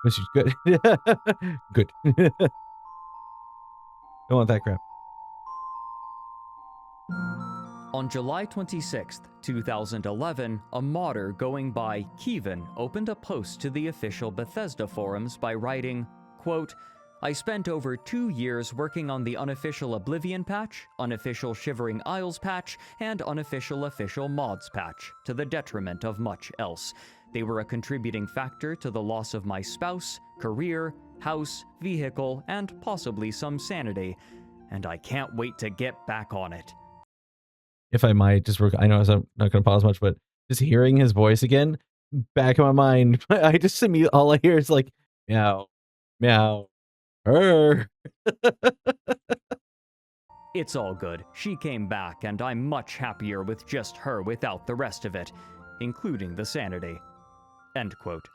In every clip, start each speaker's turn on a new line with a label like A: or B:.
A: Which is good. Good. Don't want that crap.
B: On July 26, 2011, a modder going by Kevin opened a post to the official Bethesda forums by writing, quote, I spent over 2 years working on the unofficial Oblivion patch, unofficial Shivering Isles patch, and unofficial official mods patch, to the detriment of much else. They were a contributing factor to the loss of my spouse, career, house, vehicle, and possibly some sanity, and I can't wait to get back on it.
A: If I might, just I know I'm not going to pause much, but just hearing his voice again, back in my mind, I just all I hear is like, meow, meow,
B: It's all good. She came back, and I'm much happier with just her without the rest of it, including the sanity. End quote.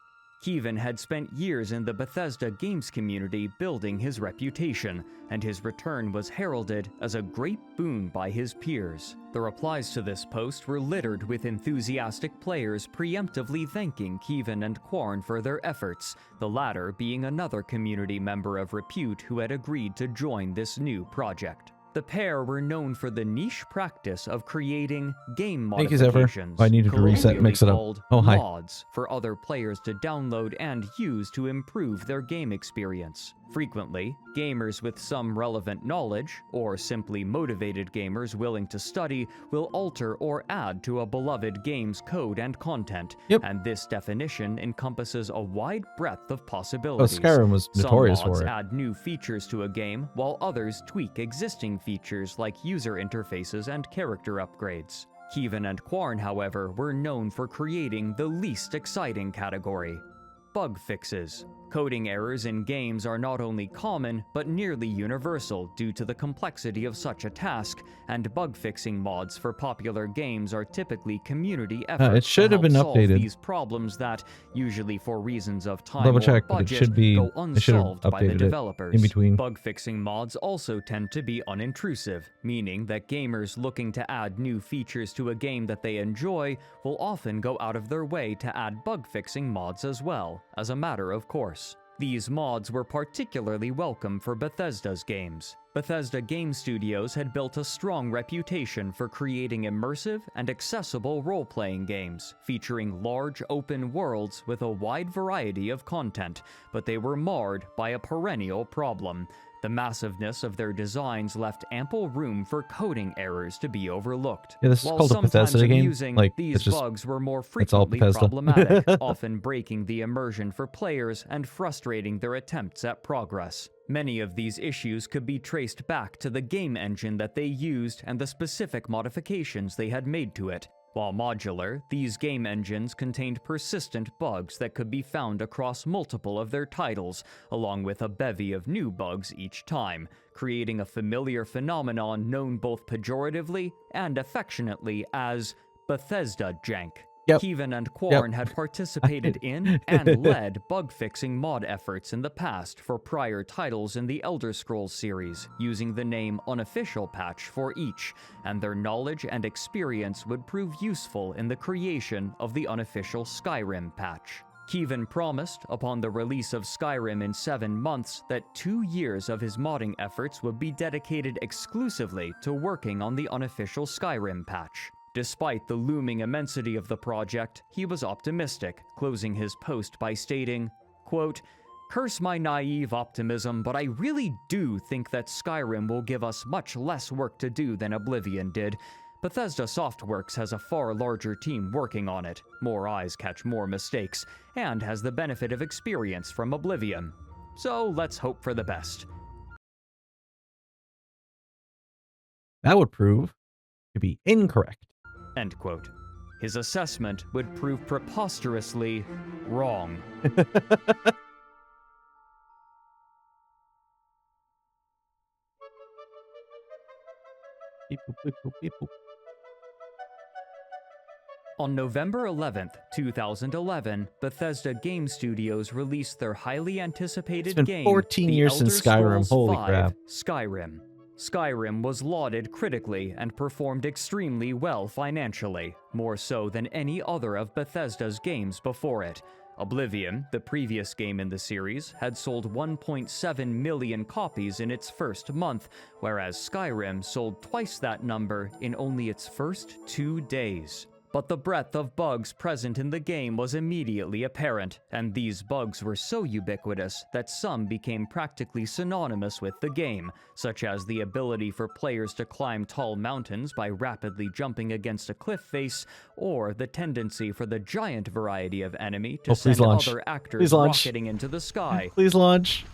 B: Kevin had spent years in the Bethesda games community building his reputation, and his return was heralded as a great boon by his peers. The replies to this post were littered with enthusiastic players preemptively thanking Kevin and Quarn for their efforts, the latter being another community member of repute who had agreed to join this new project. The pair were known for the niche practice of creating game modifications,
A: I needed to reset, mix it up.
B: called mods, for other players to download and use to improve their game experience. Frequently, gamers with some relevant knowledge, or simply motivated gamers willing to study, will alter or add to a beloved game's code and content, and this definition encompasses a wide breadth of possibilities.
A: Skyrim was notorious
B: Some mods
A: for it.
B: add new features to a game, while others tweak existing features like user interfaces and character upgrades. Kevin and Quarn, however, were known for creating the least exciting category: bug fixes. Coding errors in games are not only common, but nearly universal due to the complexity of such a task, and bug-fixing mods for popular games are typically community efforts
A: it should have been
B: solve
A: updated.
B: these problems that, usually for reasons of time
A: Double
B: or
A: check, but it
B: budget,
A: should be.
B: go
A: I should have
B: unsolved by the
A: updated it
B: developers.
A: in between.
B: Bug-fixing mods also tend to be unintrusive, meaning that gamers looking to add new features to a game that they enjoy will often go out of their way to add bug-fixing mods as well, as a matter of course. These mods were particularly welcome for Bethesda's games. Bethesda Game Studios had built a strong reputation for creating immersive and accessible role-playing games, featuring large open worlds with a wide variety of content, but they were marred by a perennial problem. The massiveness of their designs left ample room for coding errors to be overlooked.
A: Yeah, this is
B: While
A: called a
B: sometimes
A: Bethesda game.
B: amusing,
A: Like,
B: these bugs were more
A: all
B: frequently
A: Bethesda.
B: problematic, often breaking the immersion for players and frustrating their attempts at progress. Many of these issues could be traced back to the game engine that they used and the specific modifications they had made to it. While modular, these game engines contained persistent bugs that could be found across multiple of their titles, along with a bevy of new bugs each time, creating a familiar phenomenon known both pejoratively and affectionately as Bethesda jank. Kevin and Quarn had participated in and led bug-fixing mod efforts in the past for prior titles in the Elder Scrolls series, using the name Unofficial patch for each, and their knowledge and experience would prove useful in the creation of the Unofficial Skyrim patch. Kevin promised, upon the release of Skyrim in 7 months, that 2 years of his modding efforts would be dedicated exclusively to working on the Unofficial Skyrim patch. Despite the looming immensity of the project, he was optimistic, closing his post by stating, quote, "Curse my naive optimism, but I really do think that Skyrim will give us much less work to do than Oblivion did. Bethesda Softworks has a far larger team working on it, more eyes catch more mistakes, and has the benefit of experience from Oblivion. So let's hope for the best."
A: That would prove to be incorrect.
B: End quote. His assessment would prove preposterously wrong. On November 11th, 2011, Bethesda Game Studios released their highly anticipated game,
A: 14 years
B: The
A: since
B: Elder
A: Skyrim.
B: Scrolls
A: Holy
B: V:
A: crap.
B: Skyrim. Skyrim was lauded critically and performed extremely well financially, more so than any other of Bethesda's games before it. Oblivion, the previous game in the series, had sold 1.7 million copies in its first month, whereas Skyrim sold twice that number in only its first 2 days. But the breadth of bugs present in the game was immediately apparent, and these bugs were so ubiquitous that some became practically synonymous with the game, such as the ability for players to climb tall mountains by rapidly jumping against a cliff face, or the tendency for the giant variety of enemy to send other actors rocketing into the sky.
A: Please launch.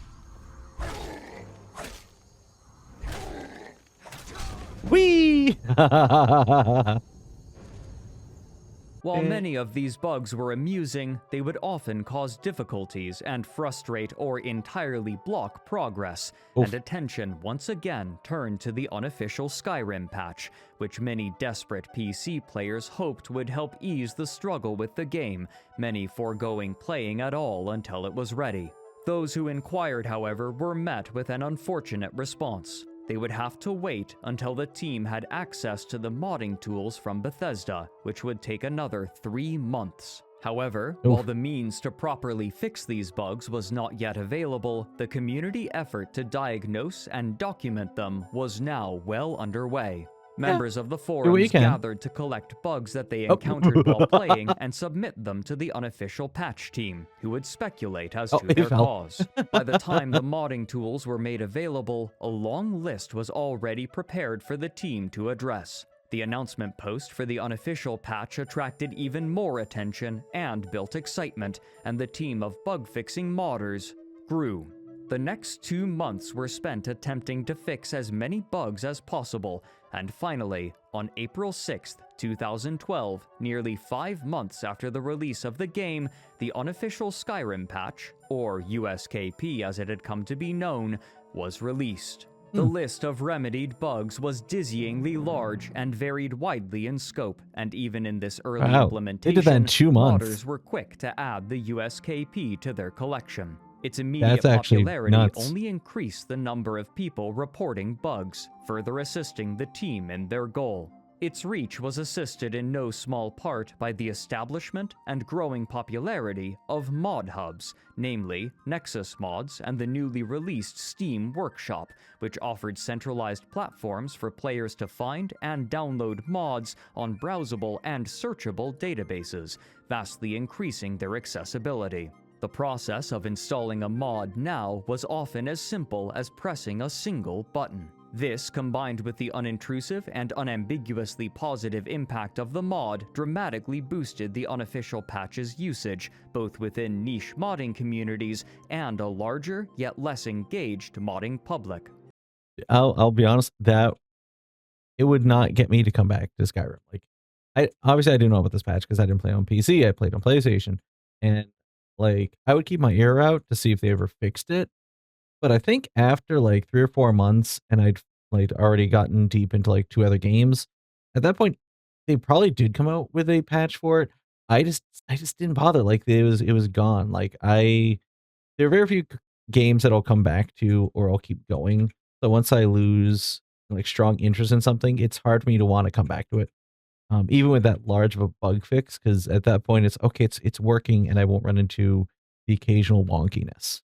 A: Whee!
B: While many of these bugs were amusing, they would often cause difficulties and frustrate or entirely block progress, and attention once again turned to the unofficial Skyrim patch, which many desperate PC players hoped would help ease the struggle with the game, many foregoing playing at all until it was ready. Those who inquired, however, were met with an unfortunate response. They would have to wait until the team had access to the modding tools from Bethesda, which would take another 3 months. However, while the means to properly fix these bugs was not yet available, the community effort to diagnose and document them was now well underway. Members of the forums gathered to collect bugs that they encountered while playing and submit them to the unofficial patch team, who would speculate as to their cause. By the time the modding tools were made available, a long list was already prepared for the team to address. The announcement post for the unofficial patch attracted even more attention and built excitement, and the team of bug-fixing modders grew. The next 2 months were spent attempting to fix as many bugs as possible, and finally, on April 6, 2012, nearly 5 months after the release of the game, the unofficial Skyrim patch, or USKP as it had come to be known, was released. The list of remedied bugs was dizzyingly large and varied widely in scope, and even in this early implementation,
A: they did that in 2 months.
B: modders were quick to add the USKP to their collection. Its immediate popularity only increased the number of people reporting bugs, further assisting the team in their goal. Its reach was assisted in no small part by the establishment and growing popularity of mod hubs, namely Nexus Mods and the newly released Steam Workshop, which offered centralized platforms for players to find and download mods on browsable and searchable databases, vastly increasing their accessibility. The process of installing a mod now was often as simple as pressing a single button. This, combined with the unintrusive and unambiguously positive impact of the mod, dramatically boosted the unofficial patch's usage, both within niche modding communities and a larger, yet less engaged modding public.
A: I'll be honest, that it would not get me to come back to Skyrim. Like, I didn't know about this patch because I didn't play on PC, I played on PlayStation, and like, I would keep my ear out to see if they ever fixed it. But I think after like 3 or 4 months, and I'd like already gotten deep into like 2 other games, at that point, they probably did come out with a patch for it. I just didn't bother. Like, it was gone. Like, there are very few games that I'll come back to or I'll keep going. So once I lose like strong interest in something, it's hard for me to want to come back to it. Even with that large of a bug fix, because at that point it's okay, it's working, and I won't run into the occasional wonkiness.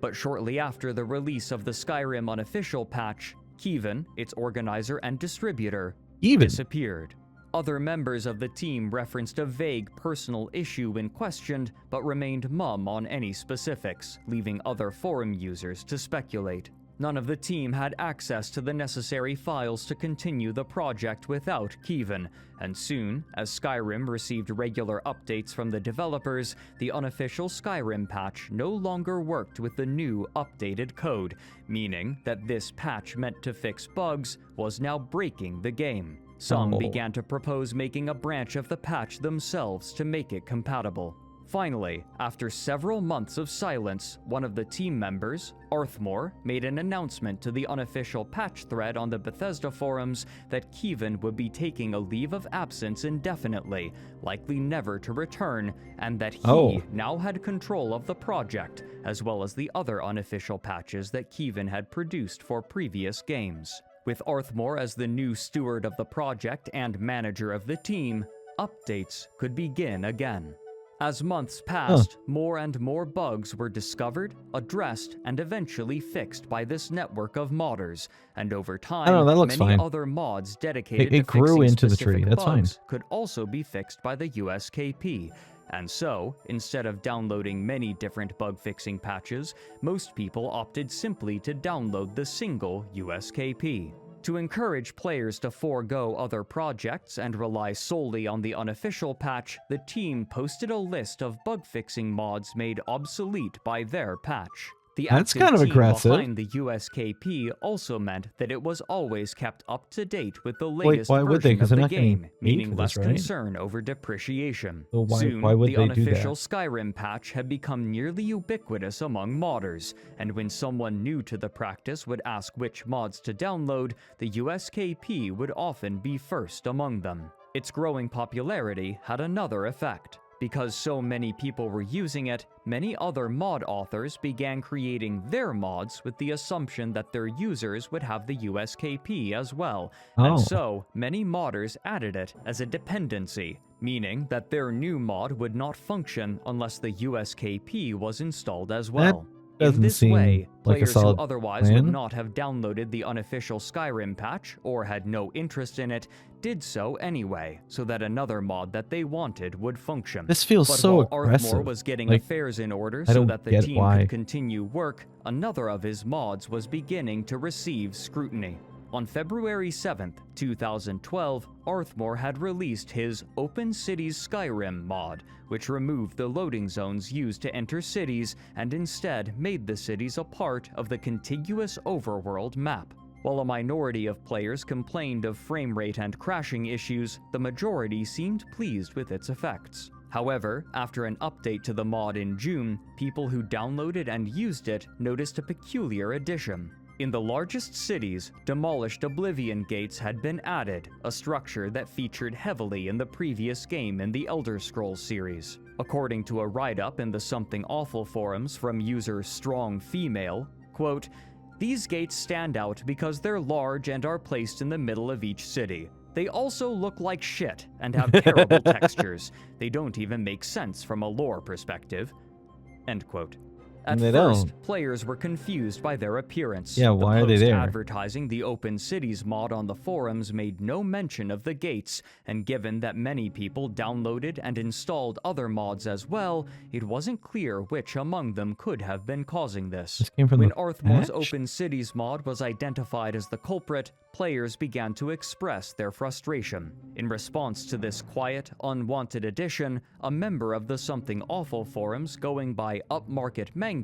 B: But shortly after the release of the Skyrim unofficial patch, Kevin, its organizer and distributor, disappeared. Other members of the team referenced a vague personal issue when questioned, but remained mum on any specifics, leaving other forum users to speculate. None of the team had access to the necessary files to continue the project without Kevin, and soon, as Skyrim received regular updates from the developers, the unofficial Skyrim patch no longer worked with the new updated code, meaning that this patch meant to fix bugs was now breaking the game. Some began to propose making a branch of the patch themselves to make it compatible. Finally, after several months of silence, one of the team members, Arthmore, made an announcement to the unofficial patch thread on the Bethesda forums that Kevin would be taking a leave of absence indefinitely, likely never to return, and that he now had control of the project, as well as the other unofficial patches that Kevin had produced for previous games. With Arthmore as the new steward of the project and manager of the team, updates could begin again. As months passed, more and more bugs were discovered, addressed, and eventually fixed by this network of modders, and over
A: I don't know,
B: time,
A: that looks
B: many
A: fine.
B: other mods dedicated
A: It
B: to
A: grew
B: fixing
A: into the
B: specific
A: tree. That's fine.
B: bugs could also be fixed by the USKP. And so, instead of downloading many different bug-fixing patches, most people opted simply to download the single USKP. To encourage players to forego other projects and rely solely on the unofficial patch, the team posted a list of bug-fixing mods made obsolete by their patch. The
A: That's
B: active
A: kind of
B: team
A: aggressive.
B: behind the USKP also meant that it was always kept up to date with the latest
A: why would they?
B: version
A: 'Cause
B: of
A: they're
B: the
A: not getting
B: game,
A: paid
B: meaning
A: for
B: less
A: this, right?
B: concern over depreciation.
A: So
B: Soon,
A: why would
B: the
A: they do
B: unofficial
A: that?
B: Skyrim patch had become nearly ubiquitous among modders, and when someone new to the practice would ask which mods to download, the USKP would often be first among them. Its growing popularity had another effect. Because so many people were using it, many other mod authors began creating their mods with the assumption that their users would have the USKP as well, and so many modders added it as a dependency, meaning that their new mod would not function unless the USKP was installed as well. In this way, players who otherwise would not have downloaded the unofficial Skyrim patch or had no interest in it did so anyway, so that another mod that they wanted would function.
A: This feels
B: but
A: so
B: while
A: aggressive.
B: Arthmore was getting
A: Like,
B: affairs in order
A: I
B: so
A: don't
B: that the
A: get
B: team
A: why.
B: could continue work, another of his mods was beginning to receive scrutiny. On February 7th, 2012, Arthmore had released his Open Cities Skyrim mod, which removed the loading zones used to enter cities and instead made the cities a part of the contiguous overworld map. While a minority of players complained of frame rate and crashing issues, the majority seemed pleased with its effects. However, after an update to the mod in June, people who downloaded and used it noticed a peculiar addition. In the largest cities, demolished Oblivion Gates had been added, a structure that featured heavily in the previous game in the Elder Scrolls series. According to a write-up in the Something Awful forums from user Strong Female, quote, "These gates stand out because they're large and are placed in the middle of each city. They also look like shit and have terrible textures. They don't even make sense from a lore perspective." End quote. At first, players were confused by their appearance.
A: Yeah, why are they there?
B: Advertising the Open Cities mod on the forums made no mention of the gates, and given that many people downloaded and installed other mods as well, it wasn't clear which among them could have been causing this.
A: This came from
B: When
A: the
B: Arthmore's
A: patch?
B: Open Cities mod was identified as the culprit, players began to express their frustration. In response to this quiet, unwanted addition, a member of the Something Awful forums going by Upmarket Mango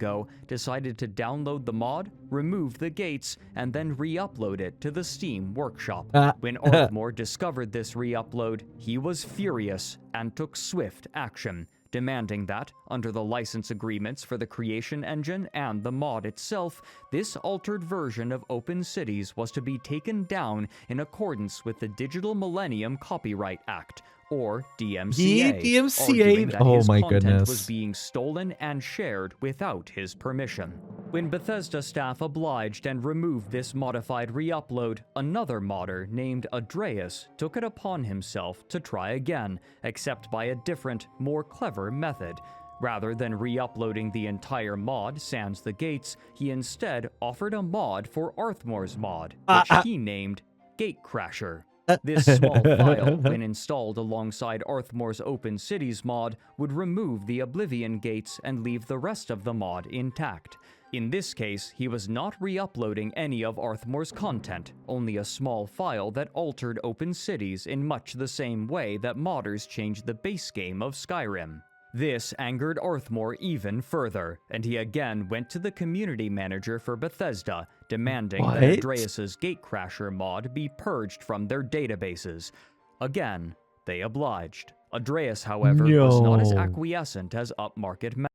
B: decided to download the mod, remove the gates, and then re-upload it to the Steam workshop. When Arthmore discovered this re-upload, he was furious and took swift action, demanding that, under the license agreements for the creation engine and the mod itself, this altered version of Open Cities was to be taken down in accordance with the Digital Millennium Copyright Act, or DMCA, arguing that his content was being stolen and shared without his permission. When Bethesda staff obliged and removed this modified re-upload, another modder named Andreas took it upon himself to try again, except by a different, more clever method. Rather than re-uploading the entire mod sans the gates, he instead offered a mod for Arthmore's mod, which he named Gatecrasher. This small file, when installed alongside Arthmore's Open Cities mod, would remove the Oblivion Gates and leave the rest of the mod intact. In this case, he was not re-uploading any of Arthmore's content, only a small file that altered Open Cities in much the same way that modders changed the base game of Skyrim. This angered Arthmore even further, and he again went to the community manager for Bethesda, demanding that Andreas's Gatecrasher mod be purged from their databases. Again, they obliged. Andreas, however, was not as acquiescent as Upmarket Mango.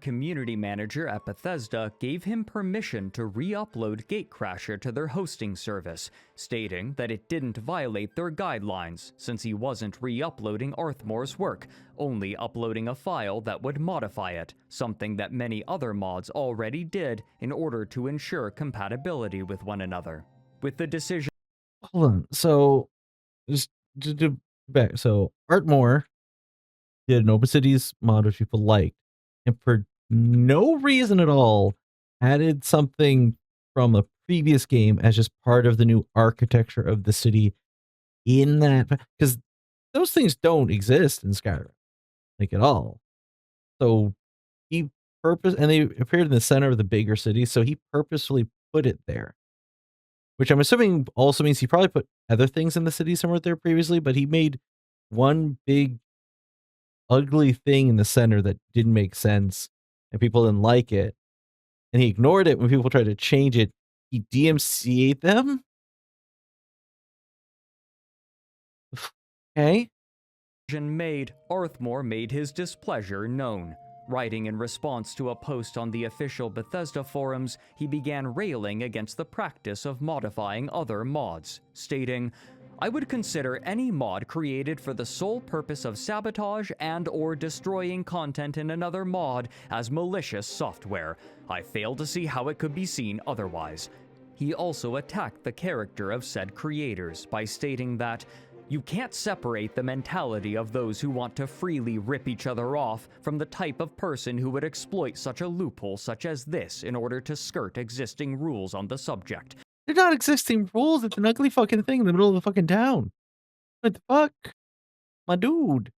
B: Community manager at Bethesda gave him permission to re-upload Gatecrasher to their hosting service, stating that it didn't violate their guidelines since he wasn't re-uploading Arthmore's work, only uploading a file that would modify it, something that many other mods already did in order to ensure compatibility with one another. With the decision...
A: Hold on. So, just to back. So, Artmore did an open cities mod which people liked, and for no reason at all added something from a previous game as just part of the new architecture of the city in that, because those things don't exist in Skyrim, like, at all. So he and they appeared in the center of the bigger city, so he purposefully put it there, which I'm assuming also means he probably put other things in the city somewhere there previously, but he made one big ugly thing in the center that didn't make sense and people didn't like it. And he ignored it when people tried to change it. He DMCA'd them. Okay.
B: Made, Arthmore made his displeasure known. Writing in response to a post on the official Bethesda forums, he began railing against the practice of modifying other mods, stating, "I would consider any mod created for the sole purpose of sabotage and or destroying content in another mod as malicious software. I fail to see how it could be seen otherwise." He also attacked the character of said creators by stating that you can't separate the mentality of those who want to freely rip each other off from the type of person who would exploit such a loophole such as this in order to skirt existing rules on the subject.
A: They're not existing rules. It's an ugly fucking thing in the middle of the fucking town. What the fuck? My dude.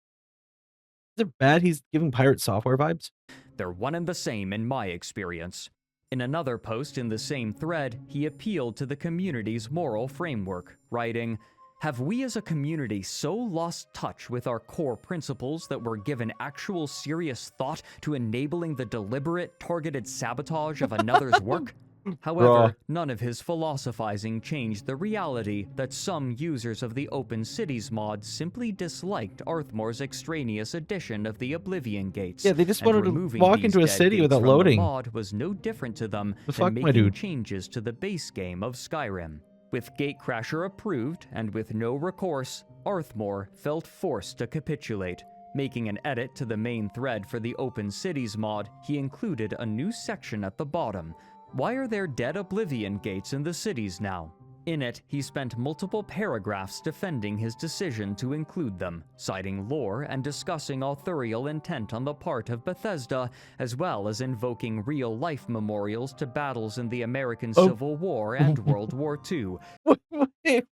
A: Is it bad he's giving pirate software vibes?
B: They're one and the same in my experience. In another post in the same thread, he appealed to the community's moral framework, writing, "Have we as a community so lost touch with our core principles that we're given actual serious thought to enabling the deliberate, targeted sabotage of another's work?" However, none of his philosophizing changed the reality that some users of the Open Cities mod simply disliked Arthmore's extraneous addition of the Oblivion Gates.
A: Yeah, they just wanted to walk into a city without loading.
B: The mod was no different to them
A: than
B: making changes to the base game of Skyrim. With Gatecrasher approved and with no recourse, Arthmore felt forced to capitulate. Making an edit to the main thread for the Open Cities mod, he included a new section at the bottom. Why are there dead Oblivion Gates in the cities now? In it, he spent multiple paragraphs defending his decision to include them, citing lore and discussing authorial intent on the part of Bethesda, as well as invoking real-life memorials to battles in the American Civil War and World War II.
A: Wait,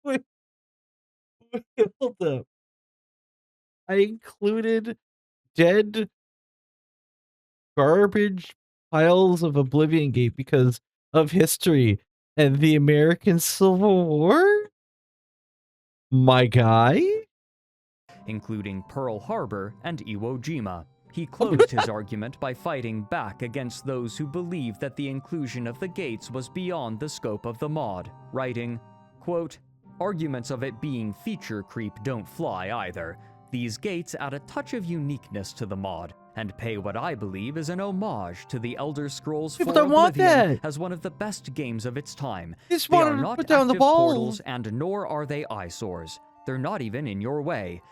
A: hold up. I included dead garbage piles of Oblivion Gate because of history and the American Civil War? My guy?
B: Including Pearl Harbor and Iwo Jima. He closed his argument by fighting back against those who believed that the inclusion of the gates was beyond the scope of the mod, writing, quote, "Arguments of it being feature creep don't fly either. These gates add a touch of uniqueness to the mod, and pay what I believe is an homage to the Elder Scrolls IV Oblivion as one of the best games of its time. They are not active portals, and nor are they eyesores. They're not even in your way.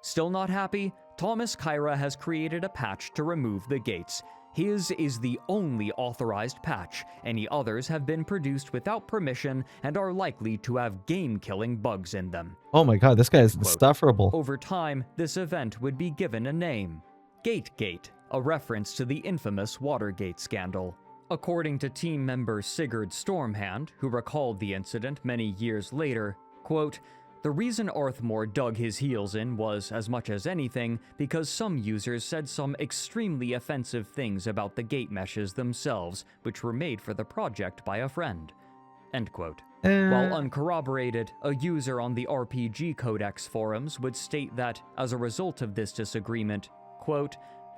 B: Still not happy? Thomas Kyra has created a patch to remove the gates. His is the only authorized patch. Any others have been produced without permission and are likely to have game-killing bugs in them."
A: Oh my god, this guy is insufferable.
B: Over time, this event would be given a name. Gategate, a reference to the infamous Watergate scandal. According to team member Sigurd Stormhand, who recalled the incident many years later, quote, "The reason Arthmore dug his heels in was, as much as anything, because some users said some extremely offensive things about the gate meshes themselves, which were made for the project by a friend." End quote. While uncorroborated, a user on the RPG Codex forums would state that, as a result of this disagreement, quote,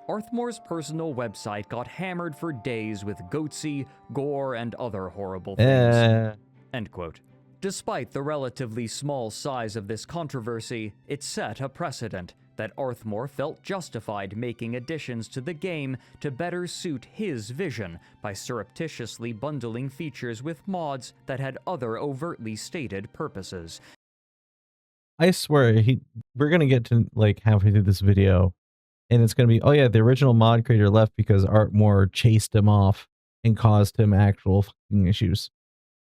B: "Arthmore's personal website got hammered for days with goatsy, gore, and other horrible things." End quote. Despite the relatively small size of this controversy, it set a precedent that Arthmore felt justified making additions to the game to better suit his vision by surreptitiously bundling features with mods that had other overtly stated purposes.
A: I swear, we're gonna get to like halfway through this video, and it's gonna be, oh yeah, the original mod creator left because Arthmore chased him off and caused him actual fucking issues.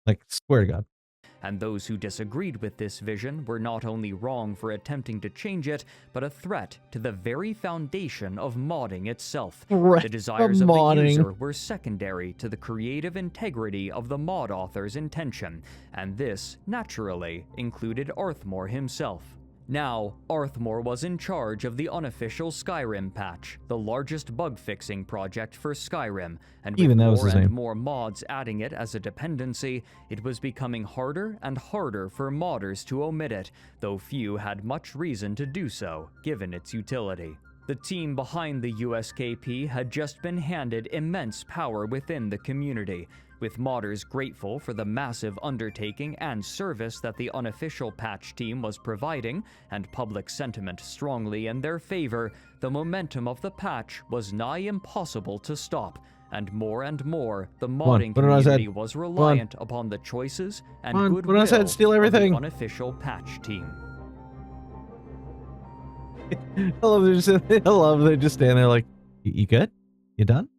A: Like, swear to God.
B: and those who disagreed with this vision were not only wrong for attempting to change it, but a threat to the very foundation of modding itself.
A: Threat
B: The desires
A: of
B: of the
A: modding.
B: user were secondary to the creative integrity of the mod author's intention, and this, naturally, included Arthmore himself. Now, Arthmore was in charge of the unofficial Skyrim patch, the largest bug-fixing project for Skyrim, and with
A: Even that was
B: more
A: his
B: and
A: name.
B: more mods adding it as a dependency, it was becoming harder and harder for modders to omit it, though few had much reason to do so, given its utility. The team behind the USKP had just been handed immense power within the community, with modders grateful for the massive undertaking and service that the unofficial patch team was providing, and public sentiment strongly in their favor. The momentum of the patch was nigh impossible to stop, and more the modding
A: put it on his head.
B: community was reliant upon the choices and
A: Come on, put it on
B: goodwill
A: his head, steal
B: of
A: everything.
B: the unofficial patch team.
A: I love they just stand there like, you good? You done?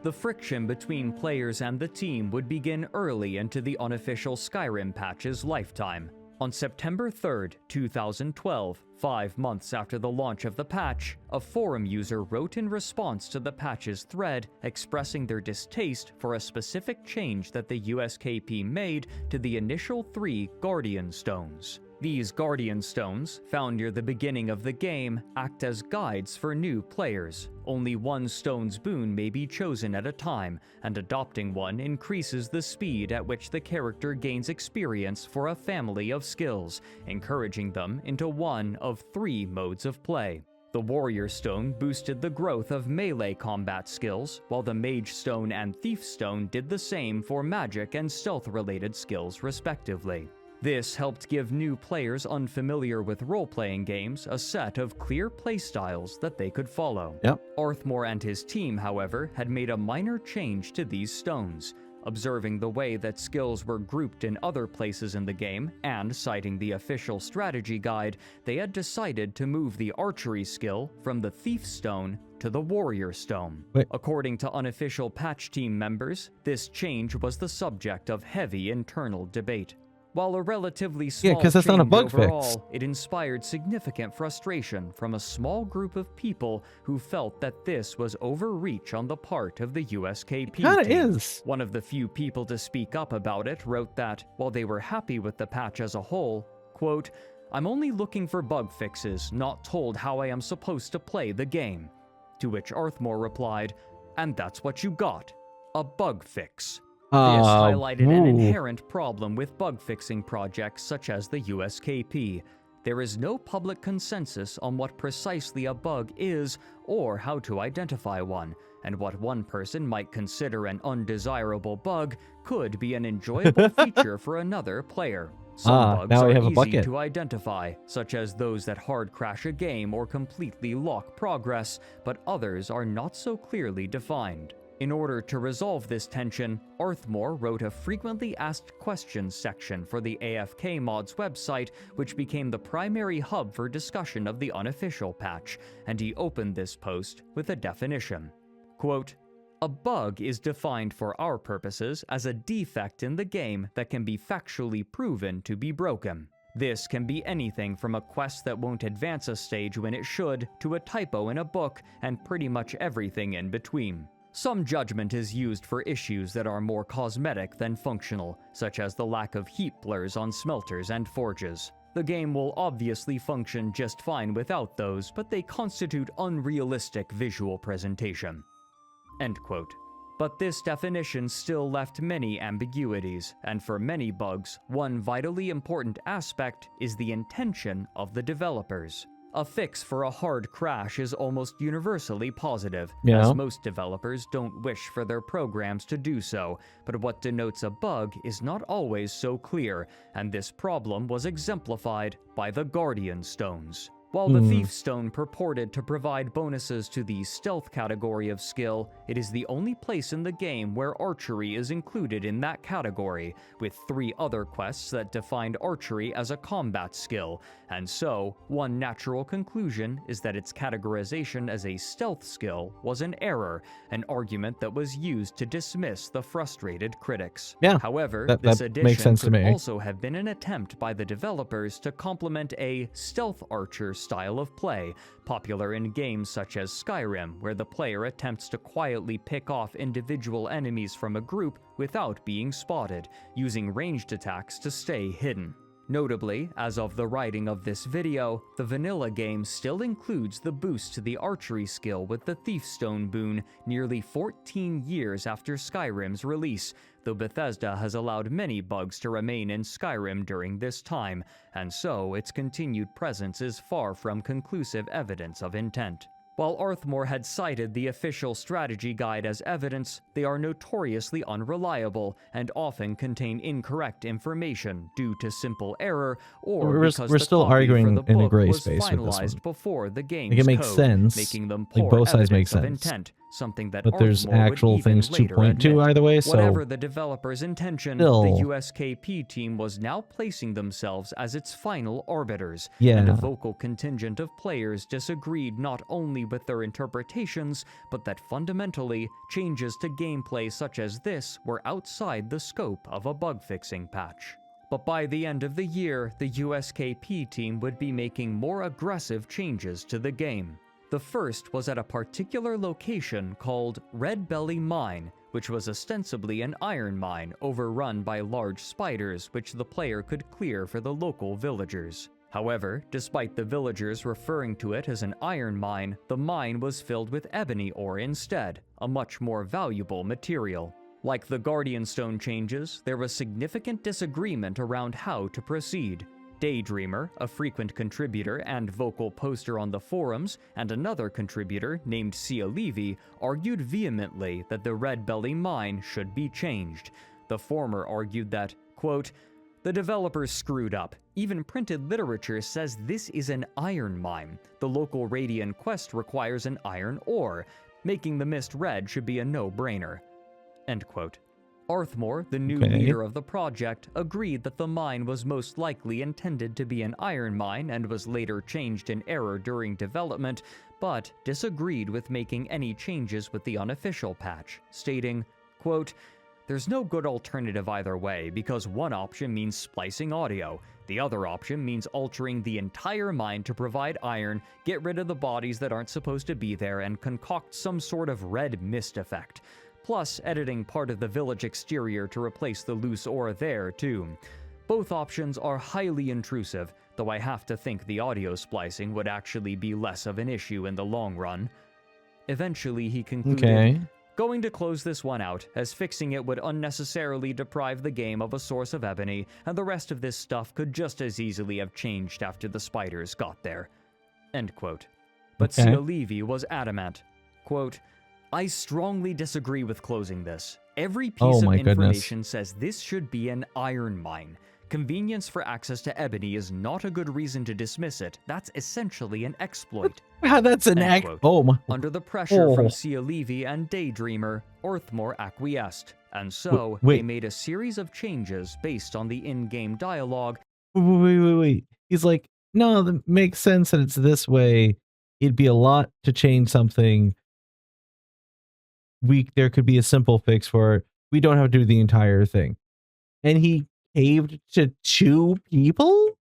B: The friction between players and the team would begin early into the unofficial Skyrim patch's lifetime. On September 3rd, 2012, 5 months after the launch of the patch, a forum user wrote in response to the patch's thread expressing their distaste for a specific change that the USKP made to the initial 3 Guardian Stones. These Guardian Stones, found near the beginning of the game, act as guides for new players. Only one stone's boon may be chosen at a time, and adopting one increases the speed at which the character gains experience for a family of skills, encouraging them into one of 3 modes of play. The Warrior Stone boosted the growth of melee combat skills, while the Mage Stone and Thief Stone did the same for magic and stealth-related skills respectively. This helped give new players unfamiliar with role-playing games a set of clear playstyles that they could follow.
A: Yep.
B: Arthmore and his team, however, had made a minor change to these stones. Observing the way that skills were grouped in other places in the game, and citing the official strategy guide, they had decided to move the archery skill from the Thief Stone to the Warrior Stone.
A: Wait.
B: According to unofficial patch team members, this change was the subject of heavy internal debate. While a relatively small
A: 'cause that's not a
B: change
A: bug fix.
B: overall, it inspired significant frustration from a small group of people who felt that this was overreach on the part of the USKP
A: Kinda
B: team.
A: is.
B: One of the few people to speak up about it wrote that, while they were happy with the patch as a whole, quote, "I'm only looking for bug fixes, not told how I am supposed to play the game." To which Arthmore replied, "And that's what you got, a bug fix." This highlighted an inherent problem with bug-fixing projects such as the USKP. There is no public consensus on what precisely a bug is or how to identify one, and what one person might consider an undesirable bug could be an enjoyable feature for another player. Some bugs
A: now we
B: are
A: have a
B: easy
A: bucket.
B: to identify, such as those that hard crash a game or completely lock progress, but others are not so clearly defined. In order to resolve this tension, Arthmore wrote a frequently asked questions section for the AFK Mods website, which became the primary hub for discussion of the unofficial patch, and he opened this post with a definition. Quote, "A bug is defined for our purposes as a defect in the game that can be factually proven to be broken. This can be anything from a quest that won't advance a stage when it should, to a typo in a book, and pretty much everything in between. Some judgment is used for issues that are more cosmetic than functional, such as the lack of heat blurs on smelters and forges. The game will obviously function just fine without those, but they constitute unrealistic visual presentation." End quote. But this definition still left many ambiguities, and for many bugs, one vitally important aspect is the intention of the developers. A fix for a hard crash is almost universally positive, as most developers don't wish for their programs to do so, but what denotes a bug is not always so clear, and this problem was exemplified by the Guardian Stones. While the Thief Stone purported to provide bonuses to the stealth category of skill, it is the only place in the game where archery is included in that category, with 3 other quests that defined archery as a combat skill, and so, one natural conclusion is that its categorization as a stealth skill was an error, an argument that was used to dismiss the frustrated critics.
A: Yeah,
B: However,
A: that
B: this
A: makes
B: addition
A: sense to
B: could
A: me.
B: also have been an attempt by the developers to complement a stealth archer style of play, popular in games such as Skyrim, where the player attempts to quietly pick off individual enemies from a group without being spotted, using ranged attacks to stay hidden. Notably, as of the writing of this video, the vanilla game still includes the boost to the archery skill with the Thief Stone boon nearly 14 years after Skyrim's release, though Bethesda has allowed many bugs to remain in Skyrim during this time, and so its continued presence is far from conclusive evidence of intent. While Arthmore had cited the official strategy guide as evidence, they are notoriously unreliable and often contain incorrect information due to simple error or because
A: we're
B: the
A: still
B: copy
A: arguing
B: for the
A: in a
B: book
A: gray
B: was
A: space with this
B: finalized
A: one.
B: before the game's
A: Like, it makes
B: code,
A: sense.
B: making them
A: Like,
B: poor
A: both sides make
B: evidence of
A: sense.
B: intent, something that
A: But there's
B: Arthmore would
A: actual
B: even
A: things to
B: later
A: point to
B: admit.
A: either way, so
B: Whatever the developer's intention,
A: still.
B: the USKP team was now placing themselves as its final arbiters,
A: Yeah.
B: and a vocal contingent of players disagreed not only with their interpretations, but that fundamentally, changes to gameplay such as this were outside the scope of a bug-fixing patch. But by the end of the year, the USKP team would be making more aggressive changes to the game. The first was at a particular location called Red Belly Mine, which was ostensibly an iron mine overrun by large spiders which the player could clear for the local villagers. However, despite the villagers referring to it as an iron mine, the mine was filled with ebony ore instead, a much more valuable material. Like the Guardian Stone changes, there was significant disagreement around how to proceed. Daydreamer, a frequent contributor and vocal poster on the forums, and another contributor named Sia Levy argued vehemently that the Red Belly Mine should be changed. The former argued that, quote, "The developers screwed up. Even printed literature says this is an iron mine. The local Radiant quest requires an iron ore. Making the mist red should be a no-brainer." End quote. Arthmore, the new leader of the project, agreed that the mine was most likely intended to be an iron mine and was later changed in error during development, but disagreed with making any changes with the unofficial patch, stating, quote, "There's no good alternative either way, because one option means splicing audio. The other option means altering the entire mine to provide iron, get rid of the bodies that aren't supposed to be there, and concoct some sort of red mist effect. Plus editing part of the village exterior to replace the loose ore there, too. Both options are highly intrusive, though I have to think the audio splicing would actually be less of an issue in the long run." Eventually, he concluded, "Going to close this one out, as fixing it would unnecessarily deprive the game of a source of ebony, and the rest of this stuff could just as easily have changed after the spiders got there." End quote. But Sia Levy was adamant, quote, "I strongly disagree with closing this. Every piece of information says this should be an iron mine. Convenience for access to ebony is not a good reason to dismiss it. That's essentially an exploit."
A: That's an
B: Under the pressure from Sia Levy and Daydreamer, Arthmore acquiesced, and so they made a series of changes based on the in-game dialogue.
A: Wait. He's like, no, that makes sense that it's this way. It'd be a lot to change something. There could be a simple fix for it. We don't have to do the entire thing. And he caved to 2 people?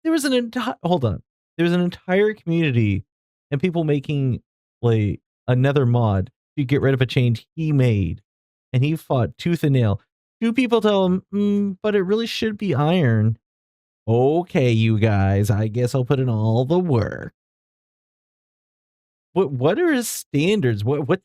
A: There was an entire community and people making like another mod to get rid of a change he made. And he fought tooth and nail. 2 people tell him, but it really should be iron. Okay, you guys, I guess I'll put in all the work. What are his standards? What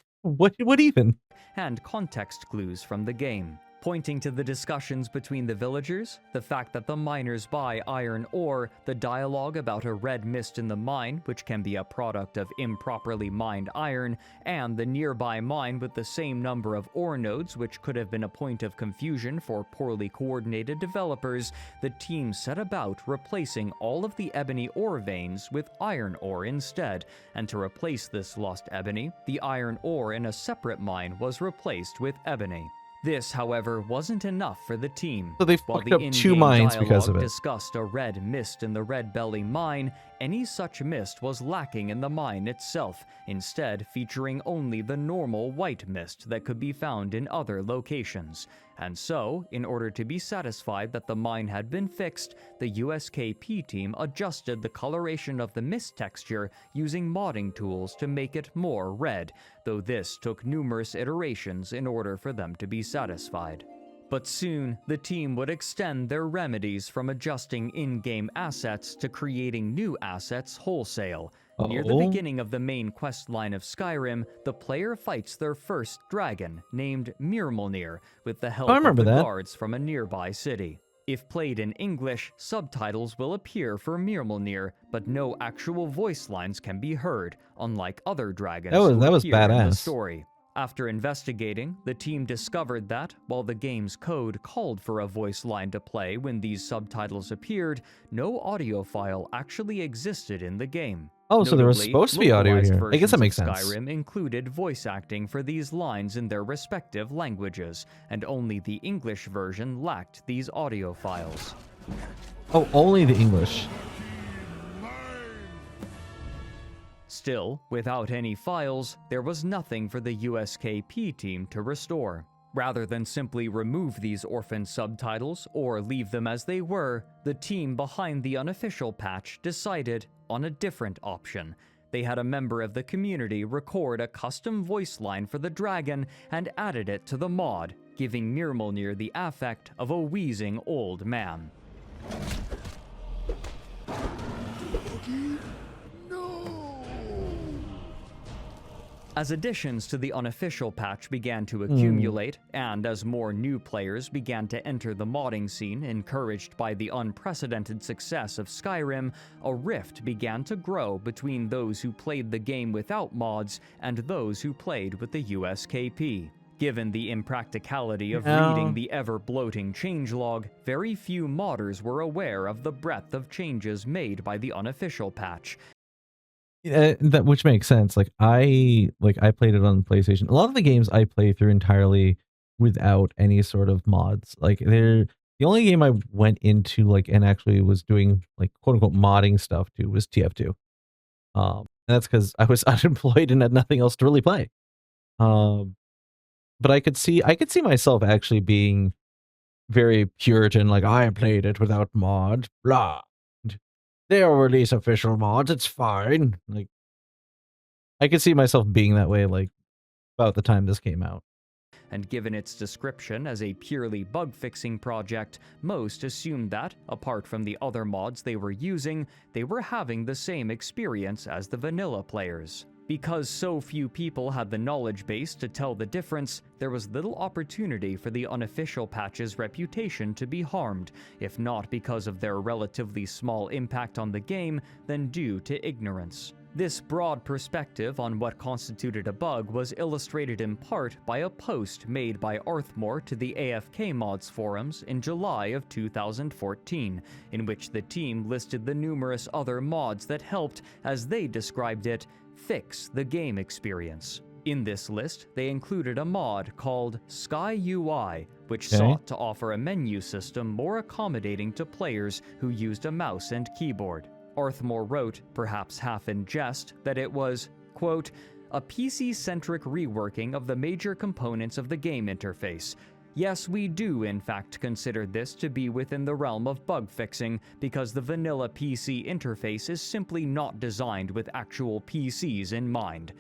A: even?
B: And context clues from the game. Pointing to the discussions between the villagers, the fact that the miners buy iron ore, the dialogue about a red mist in the mine, which can be a product of improperly mined iron, and the nearby mine with the same number of ore nodes, which could have been a point of confusion for poorly coordinated developers, the team set about replacing all of the ebony ore veins with iron ore instead, and to replace this lost ebony, the iron ore in a separate mine was replaced with ebony. This, however, wasn't enough for the team.
A: So they
B: While
A: fucked
B: the
A: up 2
B: in-game
A: mines because of
B: dialogue
A: it.
B: discussed a red mist in the Red Belly mine, any such mist was lacking in the mine itself, instead featuring only the normal white mist that could be found in other locations. And so, in order to be satisfied that the mine had been fixed, the USKP team adjusted the coloration of the mist texture using modding tools to make it more red, though this took numerous iterations in order for them to be satisfied. But soon, the team would extend their remedies from adjusting in-game assets to creating new assets wholesale. Near the beginning of the main questline of Skyrim, the player fights their first dragon, named Myrmulnir, with the help of the guards from a nearby city. If played in English, subtitles will appear for Myrmulnir, but no actual voice lines can be heard, unlike other dragons
A: that was
B: appear in the
A: badass.
B: story. After investigating, the team discovered that, while the game's code called for a voice line to play when these subtitles appeared, no audio file actually existed in the game.
A: Oh, so there was
B: Notably,
A: supposed to be audio
B: localized
A: here. I guess that makes
B: versions of
A: sense.
B: Skyrim included voice acting for these lines in their respective languages, and only the English version lacked these audio files.
A: Oh, only the English.
B: Still, without any files, there was nothing for the USKP team to restore. Rather than simply remove these orphan subtitles or leave them as they were, the team behind the unofficial patch decided on a different option. They had a member of the community record a custom voice line for the dragon and added it to the mod, giving Myrmulnir the affect of a wheezing old man. As additions to the unofficial patch began to accumulate, and as more new players began to enter the modding scene encouraged by the unprecedented success of Skyrim, a rift began to grow between those who played the game without mods and those who played with the USKP. Given the impracticality of reading the ever-bloating changelog, very few modders were aware of the breadth of changes made by the unofficial patch.
A: That which makes sense. I played it on PlayStation. A lot of the games I play through entirely without any sort of mods. The only game I went into and actually was doing quote unquote modding stuff to was TF2. And that's because I was unemployed and had nothing else to really play. But I could see myself actually being very Puritan, I played it without mods, blah. They'll release official mods, it's fine. I could see myself being that way, about the time this came out.
B: And given its description as a purely bug-fixing project, most assumed that, apart from the other mods they were using, they were having the same experience as the vanilla players. Because so few people had the knowledge base to tell the difference, there was little opportunity for the unofficial patch's reputation to be harmed, if not because of their relatively small impact on the game, then due to ignorance. This broad perspective on what constituted a bug was illustrated in part by a post made by Arthmore to the AFK Mods forums in July of 2014, in which the team listed the numerous other mods that helped, as they described it, fix the game experience. In this list, they included a mod called Sky UI, which sought to offer a menu system more accommodating to players who used a mouse and keyboard. Arthmore wrote, perhaps half in jest, that it was, quote, a PC-centric reworking of the major components of the game interface. Yes, we do in fact consider this to be within the realm of bug fixing, because the vanilla PC interface is simply not designed with actual PCs in mind.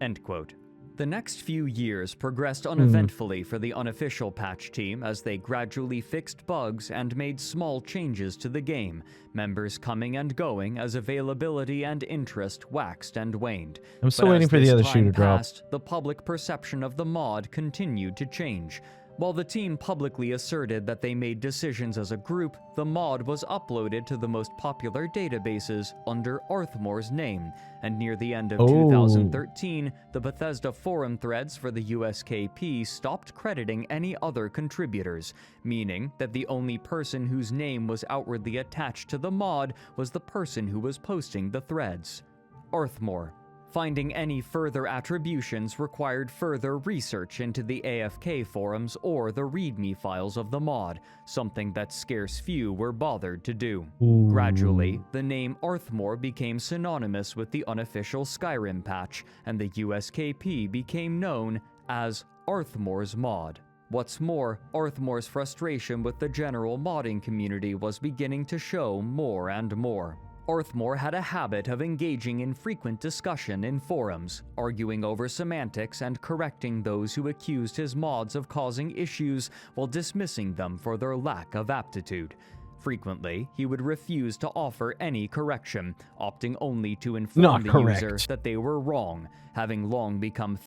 B: End quote. The next few years progressed uneventfully for the unofficial patch team as they gradually fixed bugs and made small changes to the game, members coming and going as availability and interest waxed and waned.
A: I'm still waiting for the other shoe to drop.
B: The public perception of the mod continued to change. While the team publicly asserted that they made decisions as a group, the mod was uploaded to the most popular databases under Arthmore's name, and near the end of 2013, the Bethesda forum threads for the USKP stopped crediting any other contributors, meaning that the only person whose name was outwardly attached to the mod was the person who was posting the threads. Arthmore. Finding any further attributions required further research into the AFK forums or the README files of the mod, something that scarce few were bothered to do. Gradually, the name Arthmore became synonymous with the unofficial Skyrim patch, and the USKP became known as Arthmore's mod. What's more, Arthmore's frustration with the general modding community was beginning to show more and more. Arthmore had a habit of engaging in frequent discussion in forums, arguing over semantics and correcting those who accused his mods of causing issues while dismissing them for their lack of aptitude. Frequently, he would refuse to offer any correction, opting only to inform the user that they were wrong, having long become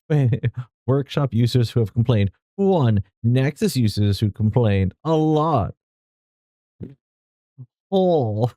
A: Workshop users who have complained. 1. Nexus users who complained a lot.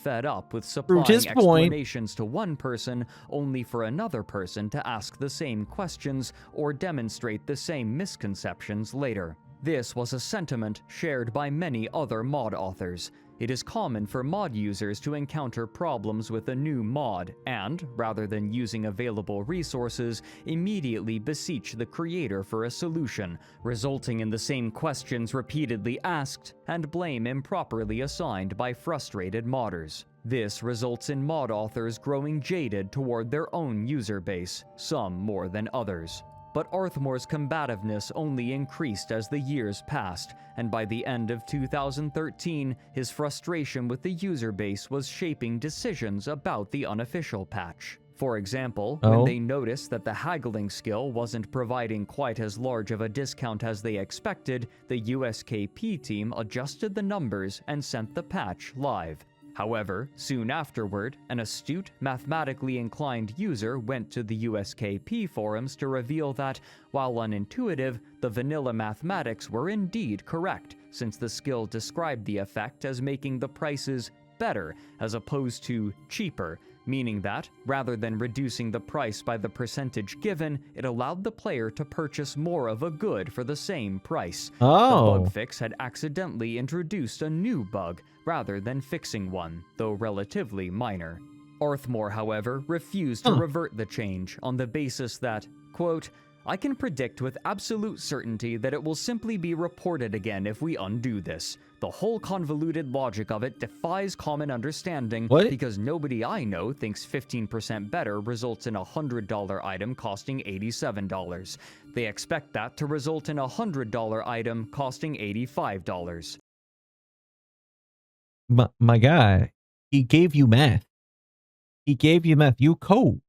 B: Fed up with supplying explanations to one person only for another person to ask the same questions or demonstrate the same misconceptions later. This was a sentiment shared by many other mod authors. It is common for mod users to encounter problems with a new mod and, rather than using available resources, immediately beseech the creator for a solution, resulting in the same questions repeatedly asked and blame improperly assigned by frustrated modders. This results in mod authors growing jaded toward their own user base, some more than others. But Arthmore's combativeness only increased as the years passed, and by the end of 2013, his frustration with the user base was shaping decisions about the unofficial patch. For example, when they noticed that the haggling skill wasn't providing quite as large of a discount as they expected, the USKP team adjusted the numbers and sent the patch live. However, soon afterward, an astute, mathematically inclined user went to the USKP forums to reveal that, while unintuitive, the vanilla mathematics were indeed correct, since the skill described the effect as making the prices better as opposed to cheaper, meaning that, rather than reducing the price by the percentage given, it allowed the player to purchase more of a good for the same price. The bug fix had accidentally introduced a new bug, rather than fixing one, though relatively minor. Arthmore, however, refused to revert the change on the basis that, quote, "I can predict with absolute certainty that it will simply be reported again if we undo this. The whole convoluted logic of it defies common understanding because nobody I know thinks 15% better results in a $100 item costing $87. They expect that to result in a $100 item costing $85.
A: My guy, he gave you math. He gave you math. You code.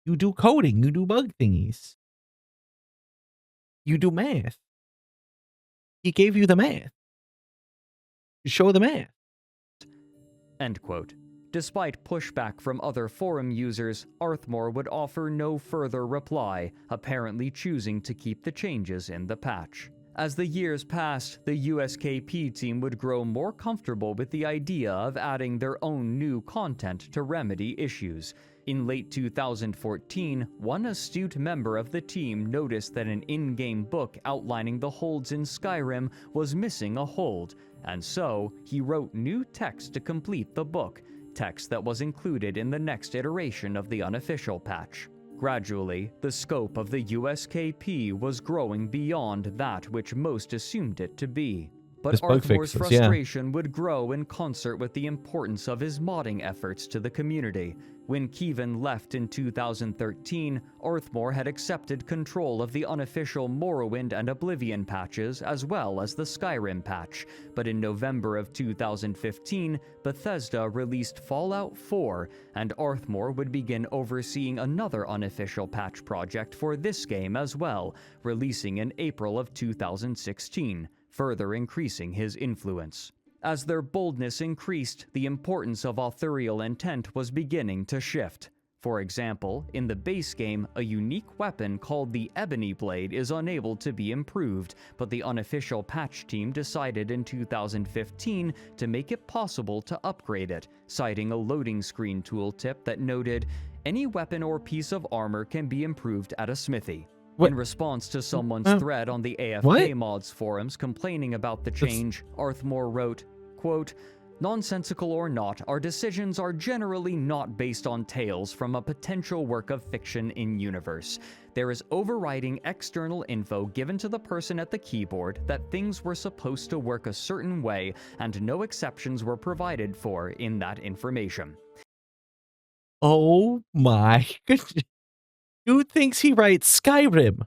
A: You do coding. You do bug thingies. You do math. He gave you the math. Show the math.
B: End quote. Despite pushback from other forum users, Arthmore would offer no further reply, apparently choosing to keep the changes in the patch. As the years passed, the USKP team would grow more comfortable with the idea of adding their own new content to remedy issues. In late 2014, one astute member of the team noticed that an in-game book outlining the holds in Skyrim was missing a hold, and so he wrote new text to complete the book, text that was included in the next iteration of the unofficial patch. Gradually, the scope of the USKP was growing beyond that which most assumed it to be. But Arthmore's frustration would grow in concert with the importance of his modding efforts to the community. When Kevin left in 2013, Arthmore had accepted control of the unofficial Morrowind and Oblivion patches as well as the Skyrim patch, but in November of 2015, Bethesda released Fallout 4, and Arthmore would begin overseeing another unofficial patch project for this game as well, releasing in April of 2016, further increasing his influence. As their boldness increased, the importance of authorial intent was beginning to shift. For example, in the base game, a unique weapon called the Ebony Blade is unable to be improved, but the Unofficial patch team decided in 2015 to make it possible to upgrade it, citing a loading screen tooltip that noted, "Any weapon or piece of armor can be improved at a smithy."
A: What?
B: In response to someone's thread on the AFK
A: what?
B: mods forums complaining about the change, Arthmore wrote, quote, "Nonsensical or not, our decisions are generally not based on tales from a potential work of fiction in universe. There is overriding external info given to the person at the keyboard that things were supposed to work a certain way, and no exceptions were provided for in that information."
A: Oh my goodness. Who thinks he writes Skyrim?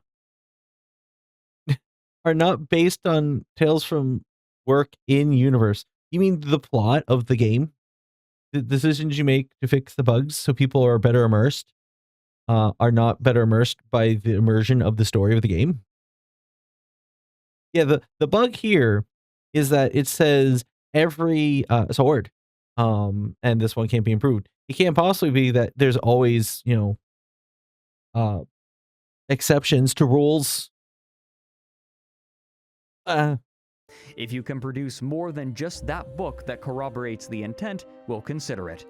A: Are not based on tales from work in universe. You mean the plot of the game? The decisions you make to fix the bugs so people are better immersed are not better immersed by the immersion of the story of the game? Yeah, the bug here is that it says every sword, and this one can't be improved. It can't possibly be that there's always, exceptions to rules.
B: If you can produce more than just that book that corroborates the intent, we'll consider it.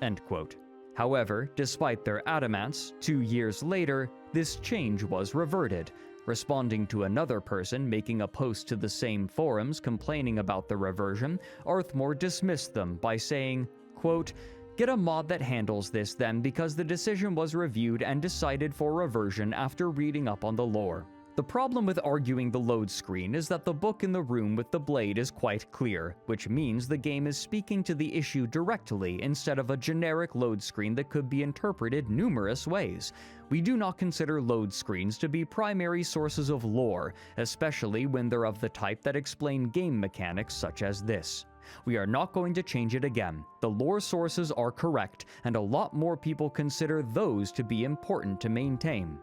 B: End quote. However, despite their adamance, 2 years later, this change was reverted. Responding to another person making a post to the same forums complaining about the reversion, Arthmore dismissed them by saying, quote, "Get a mod that handles this then, because the decision was reviewed and decided for reversion after reading up on the lore." The problem with arguing the load screen is that the book in the room with the blade is quite clear, which means the game is speaking to the issue directly instead of a generic load screen that could be interpreted numerous ways. We do not consider load screens to be primary sources of lore, especially when they're of the type that explain game mechanics such as this. We are not going to change it again. The lore sources are correct, and a lot more people consider those to be important to maintain.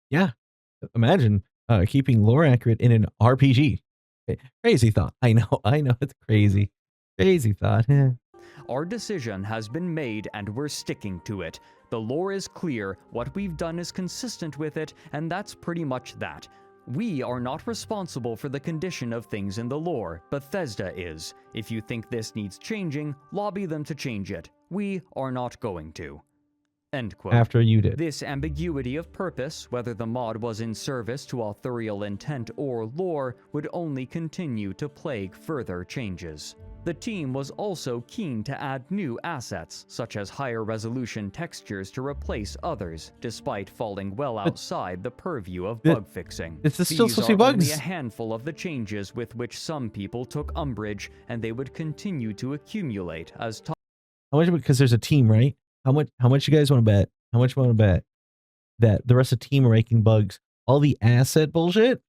A: Yeah. Imagine keeping lore accurate in an RPG. Crazy thought. I know it's crazy. Crazy thought.
B: Our decision has been made and we're sticking to it. The lore is clear, what we've done is consistent with it, and that's pretty much that. We are not responsible for the condition of things in the lore, Bethesda is. If you think this needs changing, lobby them to change it. We are not going to. End quote.
A: After you did.
B: This ambiguity of purpose, whether the mod was in service to authorial intent or lore, would only continue to plague further changes. The team was also keen to add new assets, such as higher resolution textures to replace others, despite falling well outside the purview of bug fixing.
A: It's still supposed to be
B: These are only
A: bugs.
B: a handful of the changes with which some people took umbrage, and they would continue to accumulate as time.
A: How much? Because there's a team, right? How much you guys want to bet? How much you want to bet that the rest of the team are making bugs? All the asset bullshit?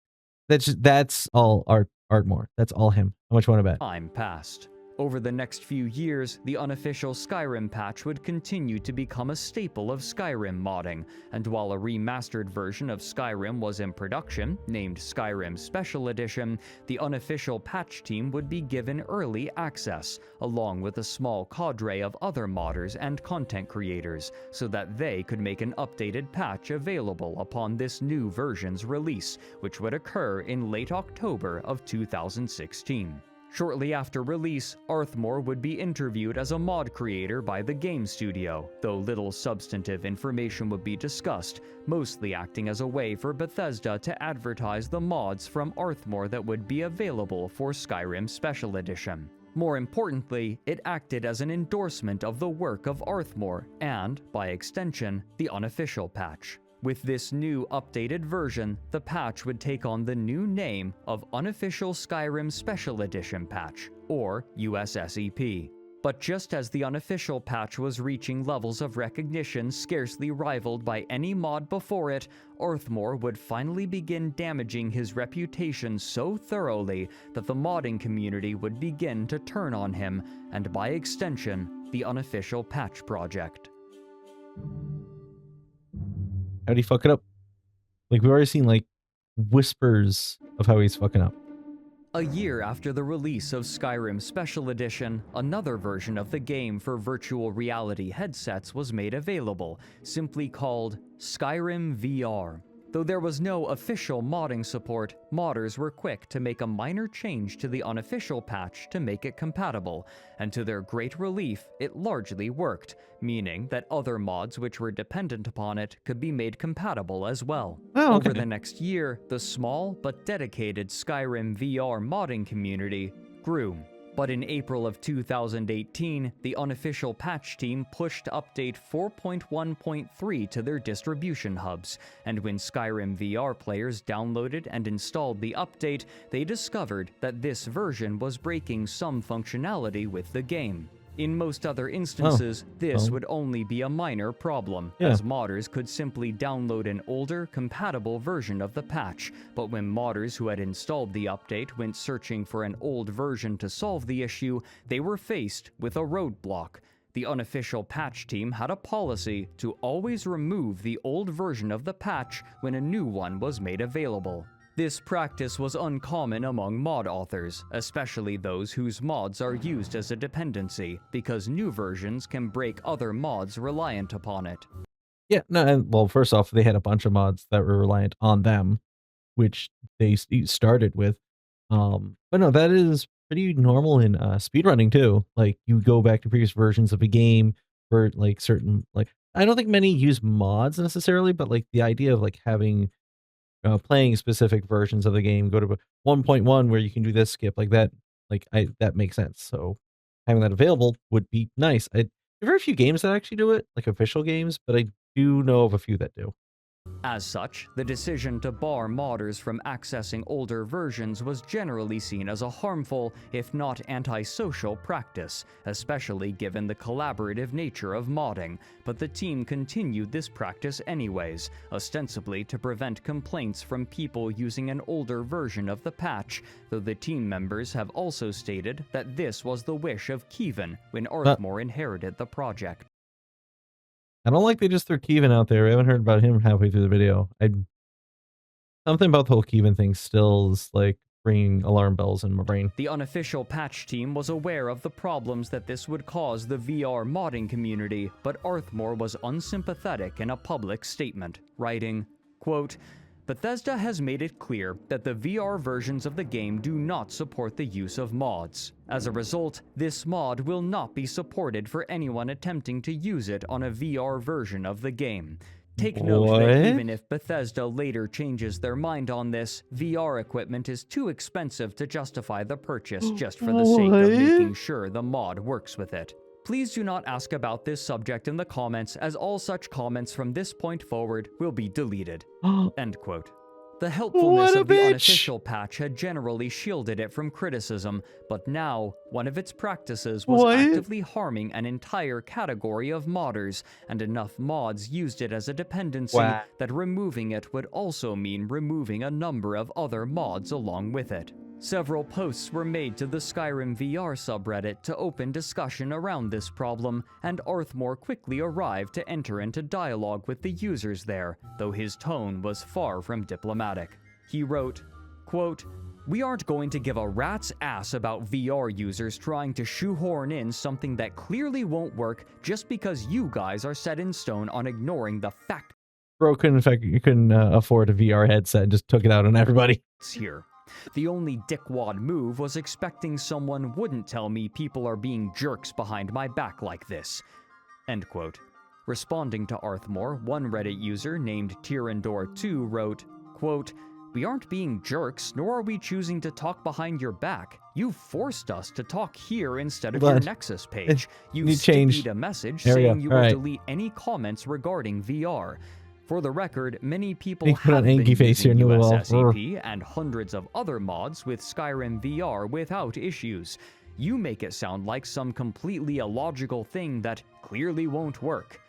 A: That's all Artmore. That's all him. How much you want to bet?
B: Time passed. Over the next few years, the unofficial Skyrim patch would continue to become a staple of Skyrim modding, and while a remastered version of Skyrim was in production, named Skyrim Special Edition, the unofficial patch team would be given early access, along with a small cadre of other modders and content creators, so that they could make an updated patch available upon this new version's release, which would occur in late October of 2016. Shortly after release, Arthmore would be interviewed as a mod creator by the game studio, though little substantive information would be discussed, mostly acting as a way for Bethesda to advertise the mods from Arthmore that would be available for Skyrim Special Edition. More importantly, it acted as an endorsement of the work of Arthmore and, by extension, the unofficial patch. With this new updated version, the patch would take on the new name of Unofficial Skyrim Special Edition Patch, or USSEP. But just as the unofficial patch was reaching levels of recognition scarcely rivaled by any mod before it, Arthmore would finally begin damaging his reputation so thoroughly that the modding community would begin to turn on him, and by extension, the unofficial patch project.
A: How'd he fuck it up? Like, we've already seen, like, whispers of how he's fucking up.
B: A year after the release of Skyrim Special Edition, another version of the game for virtual reality headsets was made available, simply called Skyrim VR. Though there was no official modding support, modders were quick to make a minor change to the unofficial patch to make it compatible, and to their great relief, it largely worked, meaning that other mods which were dependent upon it could be made compatible as well.
A: Oh, okay.
B: Over the next year, the small but dedicated Skyrim VR modding community grew. But in April of 2018, the unofficial patch team pushed update 4.1.3 to their distribution hubs, and when Skyrim VR players downloaded and installed the update, they discovered that this version was breaking some functionality with the game. In most other instances, this would only be a minor problem, as modders could simply download an older, compatible version of the patch, but when modders who had installed the update went searching for an old version to solve the issue, they were faced with a roadblock. The unofficial patch team had a policy to always remove the old version of the patch when a new one was made available. This practice was uncommon among mod authors, especially those whose mods are used as a dependency, because new versions can break other mods reliant upon it.
A: Yeah, no, and well, first off, they had a bunch of mods that were reliant on them, which they started with. But no, that is pretty normal in speedrunning too. Like you go back to previous versions of a game for like certain like I don't think many use mods necessarily, but like the idea of like having playing specific versions of the game, go to 1.1 where you can do this skip like that. Like that makes sense. So having that available would be nice. There are very few games that actually do it, like official games, but I do know of a few that do.
B: As such, the decision to bar modders from accessing older versions was generally seen as a harmful, if not antisocial, practice, especially given the collaborative nature of modding, but the team continued this practice anyways, ostensibly to prevent complaints from people using an older version of the patch, though the team members have also stated that this was the wish of Kevin when Arthmore inherited the project.
A: I don't like they just threw Kevin out there. I haven't heard about him halfway through the video. Something about the whole Kevin thing still is like ringing alarm bells in my brain.
B: The unofficial patch team was aware of the problems that this would cause the VR modding community, but Arthmore was unsympathetic in a public statement, writing, quote, Bethesda has made it clear that the VR versions of the game do not support the use of mods. As a result, this mod will not be supported for anyone attempting to use it on a VR version of the game. Take note that even if Bethesda later changes their mind on this, VR equipment is too expensive to justify the purchase just for the sake of making sure the mod works with it. Please do not ask about this subject in the comments, as all such comments from this point forward will be deleted. End quote. The helpfulness of the unofficial patch had generally shielded it from criticism, but now, one of its practices was actively harming an entire category of modders, and enough mods used it as a dependency that removing it would also mean removing a number of other mods along with it. Several posts were made to the Skyrim VR subreddit to open discussion around this problem, and Arthmore quickly arrived to enter into dialogue with the users there, though his tone was far from diplomatic. He wrote, quote, We aren't going to give a rat's ass about VR users trying to shoehorn in something that clearly won't work just because you guys are set in stone on ignoring the facts
A: You couldn't afford a VR headset and just took it out on everybody.
B: Here. The only dickwad move was expecting someone wouldn't tell me people are being jerks behind my back like this. End quote. Responding to Arthmore, one Reddit user named Tyrandor2 wrote, quote, We aren't being jerks, nor are we choosing to talk behind your back. You forced us to talk here instead of your Nexus page. You stickied a message saying you will delete any comments regarding VR. For the record, many people have been using USSEP and hundreds of other mods with Skyrim VR without issues. You make it sound like some completely illogical thing that clearly won't work.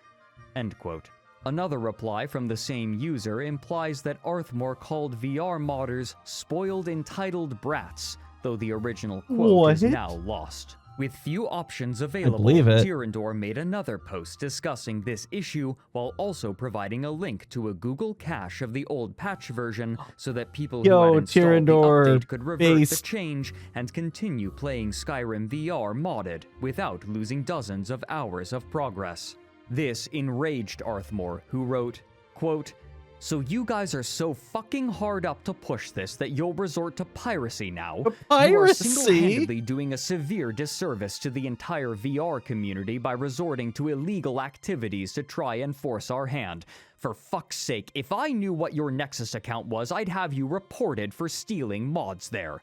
B: End quote. Another reply from the same user implies that Arthmore called VR modders spoiled entitled brats, though the original quote is now lost. With few options available,
A: believe it.
B: Tyrandor made another post discussing this issue while also providing a link to a Google cache of the old patch version so that people who had installed the update could revert the change and continue playing Skyrim VR modded without losing dozens of hours of progress. This enraged Arthmore, who wrote, quote, "So you guys are so fucking hard up to push this that you'll resort to piracy now?
A: Piracy?
B: You are single-handedly doing a severe disservice to the entire VR community by resorting to illegal activities to try and force our hand. For fuck's sake, if I knew what your Nexus account was, I'd have you reported for stealing mods there."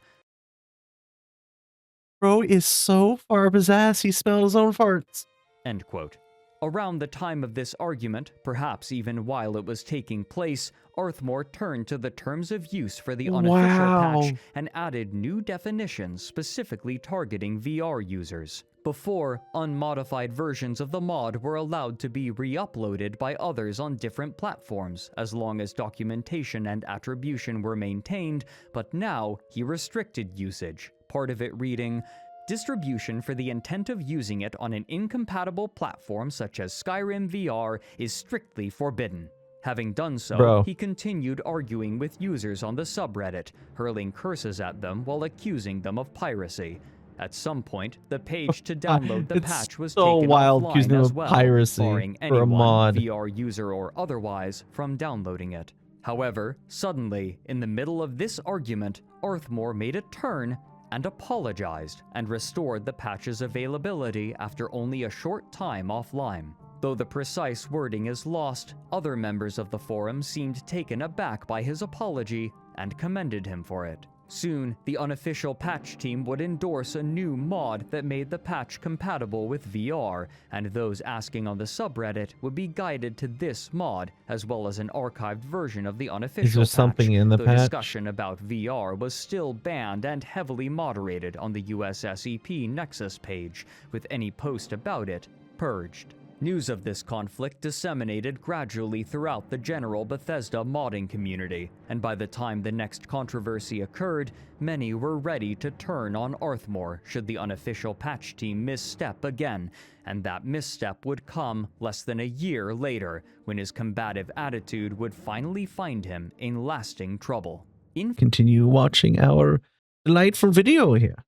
A: Bro is so far up his ass, he smelled his own farts.
B: End quote. Around the time of this argument, perhaps even while it was taking place, Arthmore turned to the terms of use for the unofficial patch and added new definitions specifically targeting VR users. Before, unmodified versions of the mod were allowed to be re-uploaded by others on different platforms, as long as documentation and attribution were maintained, but now he restricted usage, part of it reading, "Distribution for the intent of using it on an incompatible platform such as Skyrim VR is strictly forbidden." Having done so, he continued arguing with users on the subreddit, hurling curses at them while accusing them of piracy. At some point, the page to download the patch was taken offline as well, barring anyone, VR user or otherwise, from downloading it. However, suddenly, in the middle of this argument, Arthmore made a turn and apologized and restored the patch's availability after only a short time offline. Though the precise wording is lost, other members of the forum seemed taken aback by his apology and commended him for it. Soon, the unofficial patch team would endorse a new mod that made the patch compatible with VR, and those asking on the subreddit would be guided to this mod, as well as an archived version of the unofficial patch.
A: Is there something in the patch?
B: Discussion about VR was still banned and heavily moderated on the USSEP Nexus page, with any post about it purged. News of this conflict disseminated gradually throughout the general Bethesda modding community, and by the time the next controversy occurred, many were ready to turn on Arthmore should the unofficial patch team misstep again, and that misstep would come less than a year later, when his combative attitude would finally find him in lasting trouble.
A: Continue watching our delightful video here.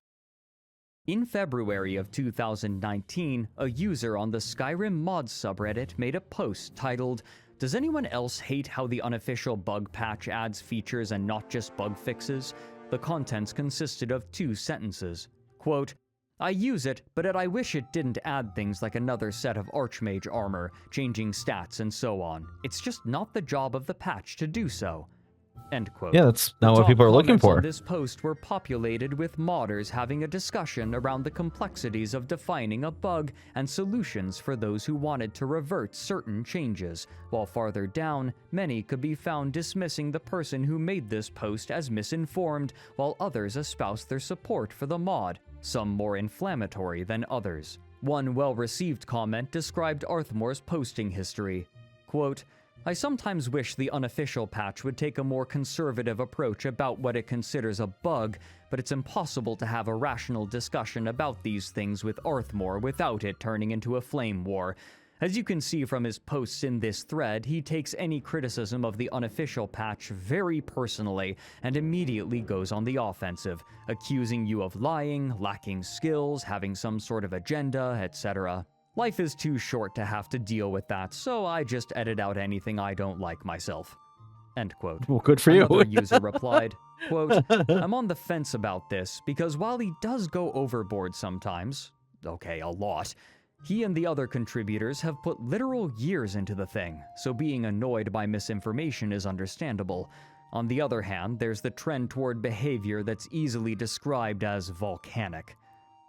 B: In February of 2019, a user on the Skyrim mods subreddit made a post titled, "Does anyone else hate how the unofficial bug patch adds features and not just bug fixes?" The contents consisted of 2 sentences. Quote, "I use it, but I wish it didn't add things like another set of Archmage armor, changing stats and so on. It's just not the job of the patch to do so." End quote.
A: Yeah, that's not what people are looking for.
B: This post were populated with modders having a discussion around the complexities of defining a bug and solutions for those who wanted to revert certain changes, while farther down, many could be found dismissing the person who made this post as misinformed, while others espoused their support for the mod, some more inflammatory than others. One well-received comment described Arthmore's posting history. Quote, "I sometimes wish the unofficial patch would take a more conservative approach about what it considers a bug, but it's impossible to have a rational discussion about these things with Arthmore without it turning into a flame war. As you can see from his posts in this thread, he takes any criticism of the unofficial patch very personally and immediately goes on the offensive, accusing you of lying, lacking skills, having some sort of agenda, etc. Life is too short to have to deal with that, so I just edit out anything I don't like myself." End quote.
A: Well, good for you.
B: Another user replied, quote, "I'm on the fence about this, because while he does go overboard sometimes, okay, a lot, he and the other contributors have put literal years into the thing, so being annoyed by misinformation is understandable. On the other hand, there's the trend toward behavior that's easily described as volcanic."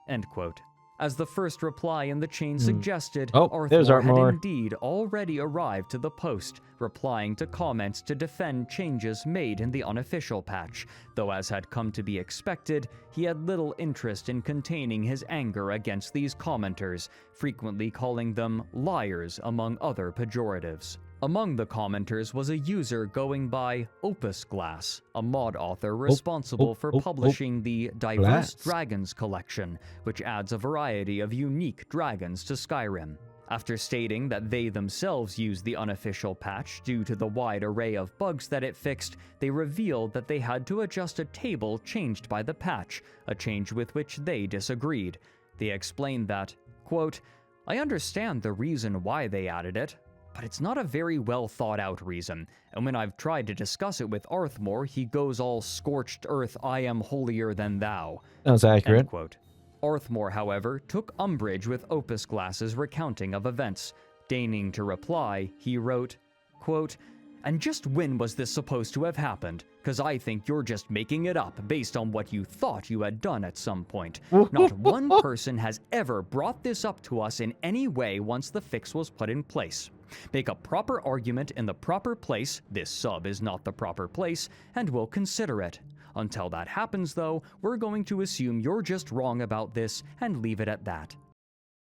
B: End quote. As the first reply in the chain suggested, Arthmore had indeed already arrived to the post, replying to comments to defend changes made in the unofficial patch, though as had come to be expected, he had little interest in containing his anger against these commenters, frequently calling them liars among other pejoratives. Among the commenters was a user going by Opus Glass, a mod author responsible for publishing the Diverse Dragons collection, which adds a variety of unique dragons to Skyrim. After stating that they themselves used the unofficial patch due to the wide array of bugs that it fixed, they revealed that they had to adjust a table changed by the patch, a change with which they disagreed. They explained that, quote, "I understand the reason why they added it, but it's not a very well thought out reason, and when I've tried to discuss it with Arthmore, he goes all scorched earth, I am holier than thou."
A: Sounds accurate.
B: End quote. Arthmore, however, took umbrage with Opus Glass's recounting of events. Deigning to reply, he wrote, quote, "And just when was this supposed to have happened? 'Cause I think you're just making it up based on what you thought you had done at some point. Not one person has ever brought this up to us in any way once the fix was put in place. Make a proper argument in the proper place, this sub is not the proper place, and we'll consider it. Until that happens, though, we're going to assume you're just wrong about this and leave it at that."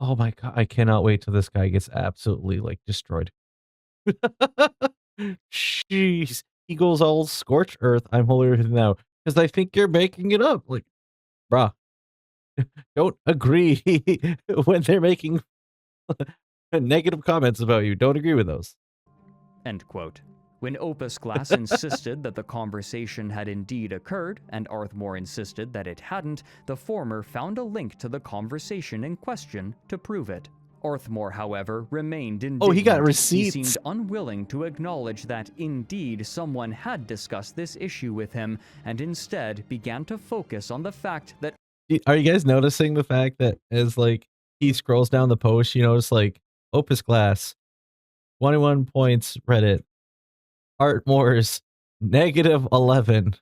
A: Oh my god, I cannot wait till this guy gets absolutely, like, destroyed. Jeez. He goes all scorched earth, I'm holier than thou, because I think you're making it up. Like, bruh, don't agree when they're making negative comments about you. Don't agree with those.
B: End quote. When Opus Glass insisted that the conversation had indeed occurred, and Arthmore insisted that it hadn't, the former found a link to the conversation in question to prove it. Arthmore, however, remained indignant.
A: Oh, he got receipts.
B: He seemed unwilling to acknowledge that indeed someone had discussed this issue with him, and instead began to focus on the fact that...
A: Are you guys noticing the fact that as, like, he scrolls down the post, you notice, like, Opus Glass, 21 points Reddit, Artmore's -11.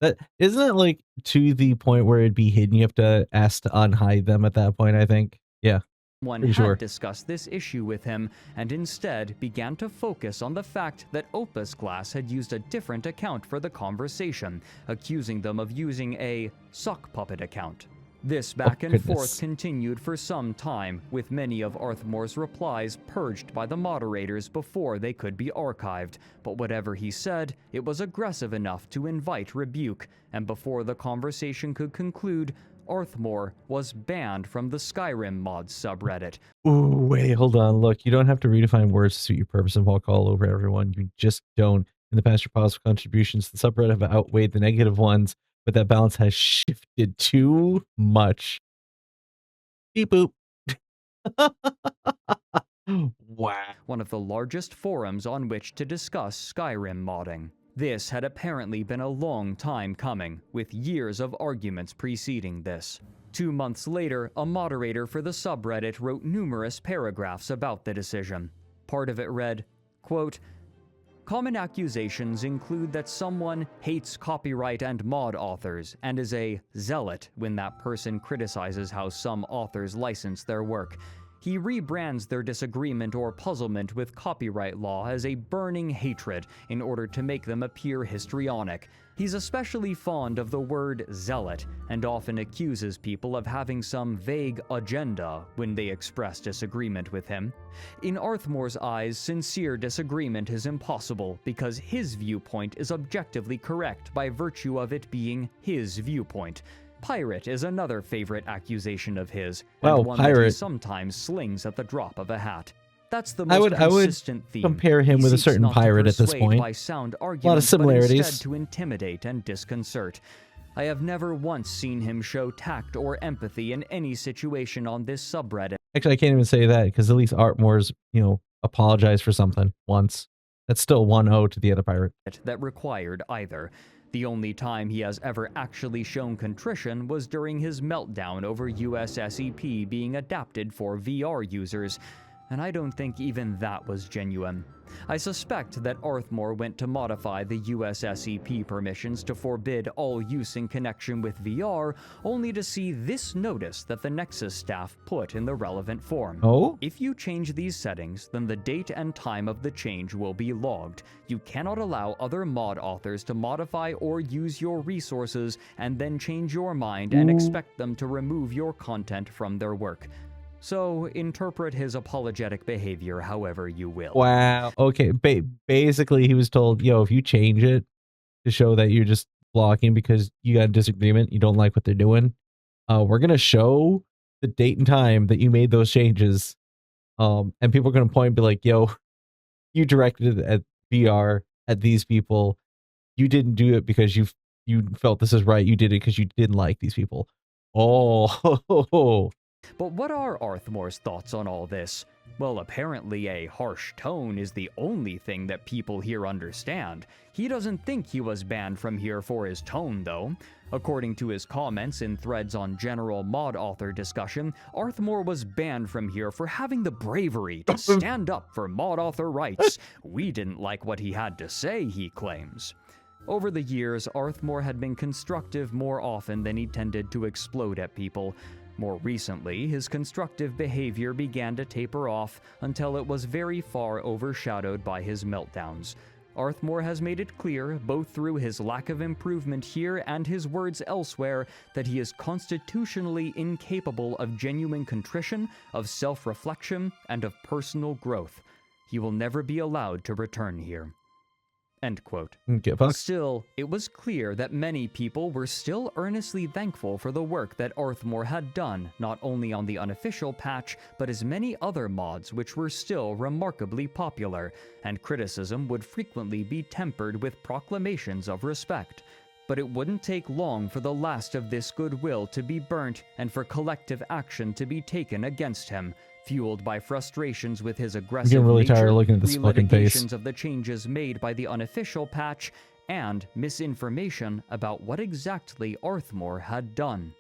A: That isn't it, like, to the point where it'd be hidden? You have to ask to unhide them at that point, I think. Yeah.
B: One had discussed this issue with him, and instead began to focus on the fact that Opus Glass had used a different account for the conversation, accusing them of using a sock puppet account. This back and forth continued for some time, with many of Arthmore's replies purged by the moderators before they could be archived, but whatever he said, it was aggressive enough to invite rebuke, and before the conversation could conclude, Arthmore was banned from the Skyrim mods subreddit.
A: Ooh, wait, hold on. Look, you don't have to redefine words to suit your purpose and walk all over everyone. You just don't. In the past, your positive contributions to the subreddit have outweighed the negative ones, but that balance has shifted too much. Beep boop. Wow.
B: One of the largest forums on which to discuss Skyrim modding. This had apparently been a long time coming, with years of arguments preceding this. 2 months later, a moderator for the subreddit wrote numerous paragraphs about the decision. Part of it read, quote, "Common accusations include that someone hates copyright and mod authors and is a zealot when that person criticizes how some authors license their work. He rebrands their disagreement or puzzlement with copyright law as a burning hatred in order to make them appear histrionic. He's especially fond of the word zealot and often accuses people of having some vague agenda when they express disagreement with him. In Arthmore's eyes, sincere disagreement is impossible because his viewpoint is objectively correct by virtue of it being his viewpoint. Pirate is another favorite accusation of his, and one that he sometimes slings at the drop of a hat. That's the most consistent theme.
A: Compare him with a certain pirate at this point.
B: By sound arguments,
A: a lot of similarities.
B: But instead to intimidate and disconcert. I have never once seen him show tact or empathy in any situation on this subreddit.
A: Actually, I can't even say that, because at least Artmore's, apologized for something once. That's still 1-0 to the other pirate.
B: That required either. The only time he has ever actually shown contrition was during his meltdown over USSEP being adapted for VR users, and I don't think even that was genuine. I suspect that Arthmore went to modify the USSEP permissions to forbid all use in connection with VR, only to see this notice that the Nexus staff put in the relevant form.
A: Oh?
B: If you change these settings, then the date and time of the change will be logged. You cannot allow other mod authors to modify or use your resources and then change your mind and expect them to remove your content from their work. So, interpret his apologetic behavior however you will.
A: Wow. Okay. Basically, he was told, yo, if you change it to show that you're just blocking because you got a disagreement, you don't like what they're doing, we're going to show the date and time that you made those changes. And people are going to point and be like, yo, you directed it at VR at these people. You didn't do it because you felt this is right. You did it because you didn't like these people. Oh.
B: But what are Arthmore's thoughts on all this? Well, apparently a harsh tone is the only thing that people here understand. He doesn't think he was banned from here for his tone, though. According to his comments in threads on general mod author discussion, Arthmore was banned from here for having the bravery to stand up for mod author rights. We didn't like what he had to say, he claims. Over the years, Arthmore had been constructive more often than he tended to explode at people. More recently, his constructive behavior began to taper off until it was very far overshadowed by his meltdowns. Arthmore has made it clear, both through his lack of improvement here and his words elsewhere, that he is constitutionally incapable of genuine contrition, of self-reflection, and of personal growth. He will never be allowed to return here. End quote. Still, it was clear that many people were still earnestly thankful for the work that Arthmore had done, not only on the unofficial patch, but as many other mods which were still remarkably popular, and criticism would frequently be tempered with proclamations of respect. But it wouldn't take long for the last of this goodwill to be burnt and for collective action to be taken against him, fueled by frustrations with his aggressive
A: really
B: nature,
A: tired of looking at this fucking face.
B: relitigations of the changes made by the unofficial patch, and misinformation about what exactly Arthmore had done.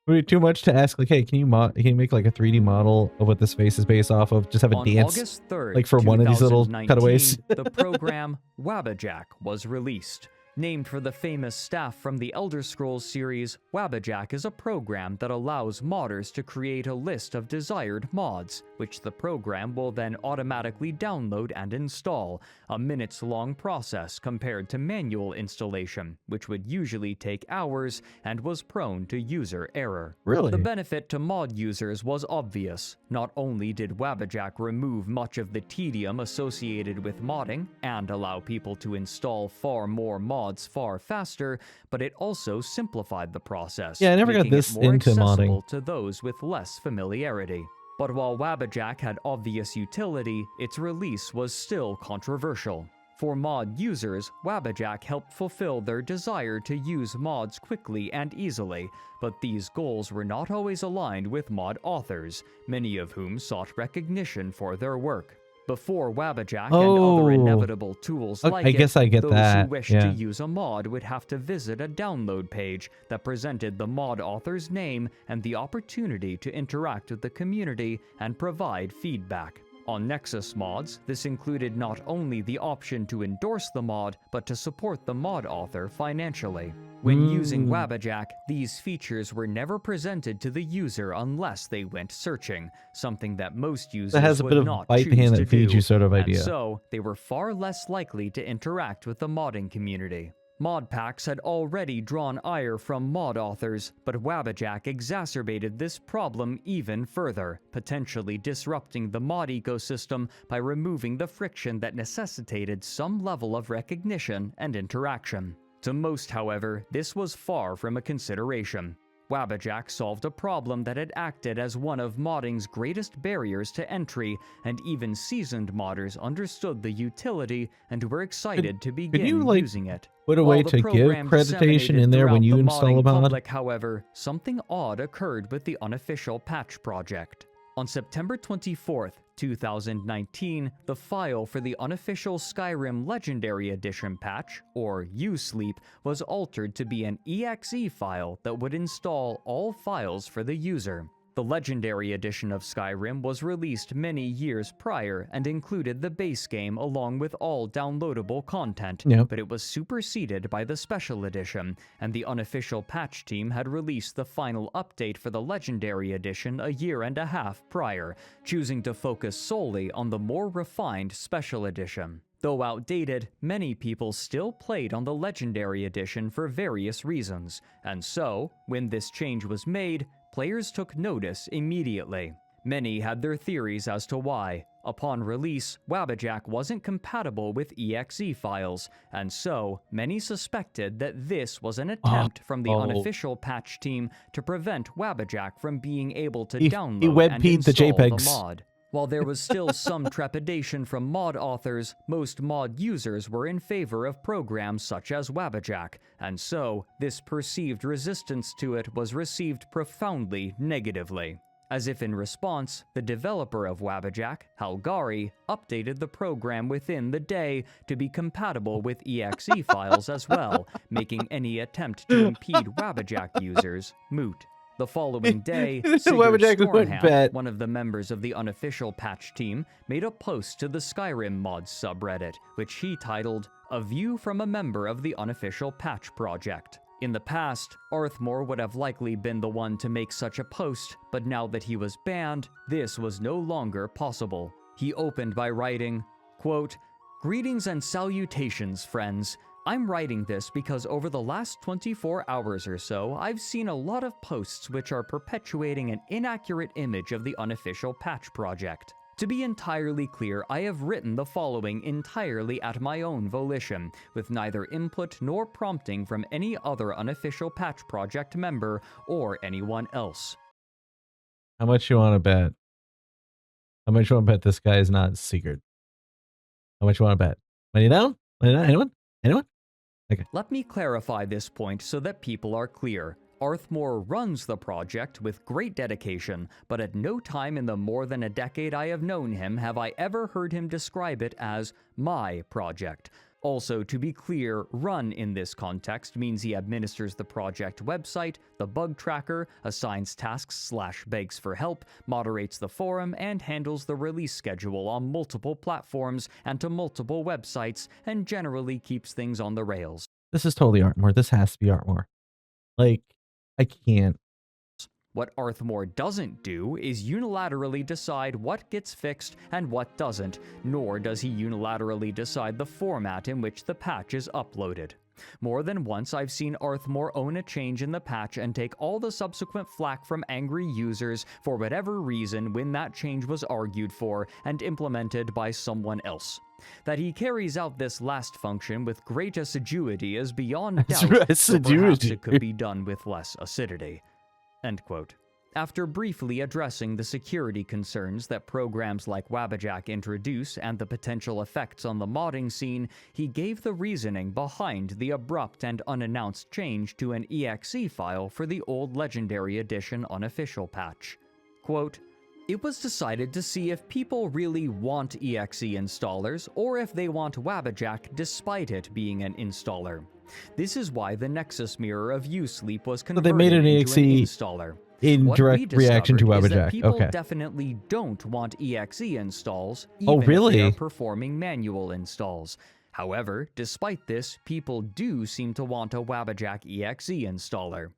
A: Would it be too much to ask, like, hey, can you make like a 3D model of what this face is based off of? Just have a
B: On
A: dance,
B: August 3rd,
A: like for one of these little cutaways.
B: the program Wabbajack was released. Named for the famous staff from the Elder Scrolls series, Wabbajack is a program that allows modders to create a list of desired mods, which the program will then automatically download and install, a minutes-long process compared to manual installation, which would usually take hours and was prone to user error.
A: Really?
B: The benefit to mod users was obvious. Not only did Wabbajack remove much of the tedium associated with modding and allow people to install far more mods far faster, but it also simplified the process.
A: Yeah, I never got this
B: more
A: into
B: accessible
A: modding.
B: to those with less familiarity. But while Wabbajack had obvious utility, its release was still controversial. For mod users, Wabbajack helped fulfill their desire to use mods quickly and easily, but these goals were not always aligned with mod authors, many of whom sought recognition for their work. Before Wabbajack and other inevitable tools like
A: I guess I get
B: those
A: that.
B: who wished to use a mod would have to visit a download page that presented the mod author's name and the opportunity to interact with the community and provide feedback. On Nexus mods, this included not only the option to endorse the mod, but to support the mod author financially. When using Wabbajack, these features were never presented to the user unless they went searching, something that most users
A: That has a
B: would
A: bit of
B: not
A: bite the hand
B: choose
A: that
B: to
A: feeds
B: do,
A: you sort of idea.
B: and so they were far less likely to interact with the modding community. Mod packs had already drawn ire from mod authors, but Wabbajack exacerbated this problem even further, potentially disrupting the mod ecosystem by removing the friction that necessitated some level of recognition and interaction. To most, however, this was far from a consideration. Wabbajack solved a problem that had acted as one of modding's greatest barriers to entry, and even seasoned modders understood the utility and were excited to begin using it.
A: Put a way to give accreditation in there when you install a mod?
B: Public, however, something odd occurred with the unofficial patch project. On September 24th, 2019, the file for the unofficial Skyrim Legendary Edition patch, or USleep, was altered to be an exe file that would install all files for the user. The Legendary Edition of Skyrim was released many years prior and included the base game along with all downloadable content, but it was superseded by the Special Edition, and the unofficial patch team had released the final update for the Legendary Edition a year and a half prior, choosing to focus solely on the more refined Special Edition. Though outdated, many people still played on the Legendary Edition for various reasons, and so, when this change was made, players took notice immediately. Many had their theories as to why. Upon release, Wabbajack wasn't compatible with exe files, and so many suspected that this was an attempt from the Unofficial patch team to prevent Wabbajack from being able to download and install the mod. While there was still some trepidation from mod authors, most mod users were in favor of programs such as Wabbajack, and so this perceived resistance to it was received profoundly negatively. As if in response, the developer of Wabbajack, Halgari, updated the program within the day to be compatible with exe files as well, making any attempt to impede Wabbajack users moot. The following day, Sigurd Stormhammer, one of the members of the Unofficial patch team, made a post to the Skyrim mods subreddit, which he titled, "A View from a Member of the Unofficial Patch Project." In the past, Arthmore would have likely been the one to make such a post, but now that he was banned, this was no longer possible. He opened by writing, quote, "Greetings and salutations, friends. I'm writing this because over the last 24 hours or so, I've seen a lot of posts which are perpetuating an inaccurate image of the Unofficial patch project. To be entirely clear, I have written the following entirely at my own volition, with neither input nor prompting from any other Unofficial patch project member or anyone else."
A: How much you want to bet? How much you want to bet this guy is not Sigurd? How much you want to bet? Money down? Money down? Anyone? Anyone? Okay.
B: Let me clarify this point so that people are clear. Arthmore runs the project with great dedication, but at no time in the more than a decade I have known him have I ever heard him describe it as my project. Also, to be clear, run in this context means he administers the project website, the bug tracker, assigns tasks/begs for help, moderates the forum, and handles the release schedule on multiple platforms and to multiple websites, and generally keeps things on the rails.
A: This is totally Artmore. This has to be Artmore. Like, I can't.
B: What Arthmore doesn't do is unilaterally decide what gets fixed and what doesn't, nor does he unilaterally decide the format in which the patch is uploaded. More than once I've seen Arthmore own a change in the patch and take all the subsequent flack from angry users for whatever reason when that change was argued for and implemented by someone else. That he carries out this last function with great assiduity is beyond doubt, so perhaps it could be done with less acidity. End quote. After briefly addressing the security concerns that programs like Wabbajack introduce and the potential effects on the modding scene, he gave the reasoning behind the abrupt and unannounced change to an exe file for the old Legendary Edition Unofficial patch. Quote, "It was decided to see if people really want exe installers or if they want Wabbajack despite it being an installer. This is why the Nexus Mirror of Usleep was converted into an installer.
A: In direct reaction to Wabbajack.
B: People definitely don't want exe installs, even
A: oh, really?
B: if they are performing manual installs. However, despite this, people do seem to want a Wabbajack exe installer.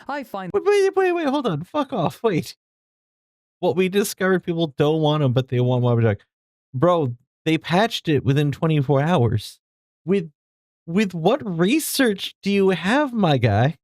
B: I find...
A: Wait, hold on. Fuck off. Wait. What we discovered, people don't want them, but they want Wabbajack. Bro, they patched it within 24 hours. With what research do you have, my guy?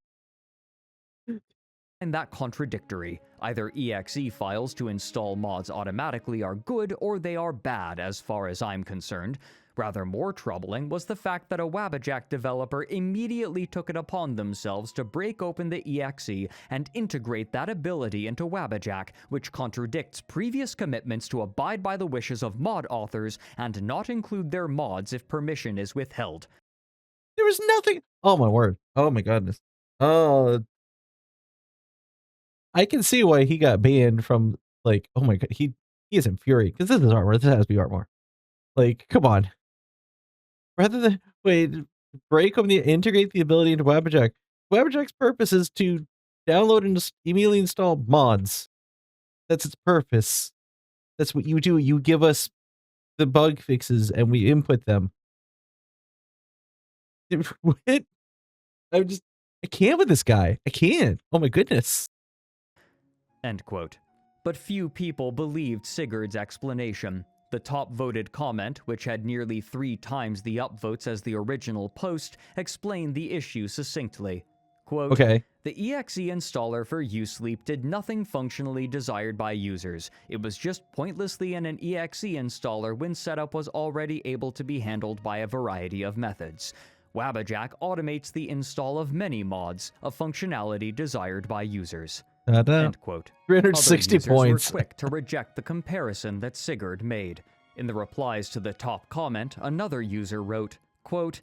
B: And that contradictory. Either exe files to install mods automatically are good or they are bad as far as I'm concerned. Rather more troubling was the fact that a Wabbajack developer immediately took it upon themselves to break open the exe and integrate that ability into Wabbajack, which contradicts previous commitments to abide by the wishes of mod authors and not include their mods if permission is withheld.
A: There was nothing. Oh my word. Oh my goodness. Oh, I can see why he got banned from, like, oh my god, he is infuriated because this is Artmore. This has to be Artmore. Like, come on. Rather than break them, integrate the ability into Wabbajack. Wabbajack's purpose is to download and immediately install mods. That's its purpose. That's what you do. You give us the bug fixes and we input them. What? I can't with this guy. I can't. Oh my goodness.
B: End quote. But few people believed Sigurd's explanation. The top-voted comment, which had nearly 3 times the upvotes as the original post, explained the issue succinctly. Quote,
A: Okay.
B: the exe installer for USleep did nothing functionally desired by users. It was just pointlessly in an exe installer when setup was already able to be handled by a variety of methods. Wabbajack automates the install of many mods, a functionality desired by users. End quote.
A: 360
B: Other users
A: points.
B: were quick to reject the comparison that Sigurd made. In the replies to the top comment, another user wrote, quote,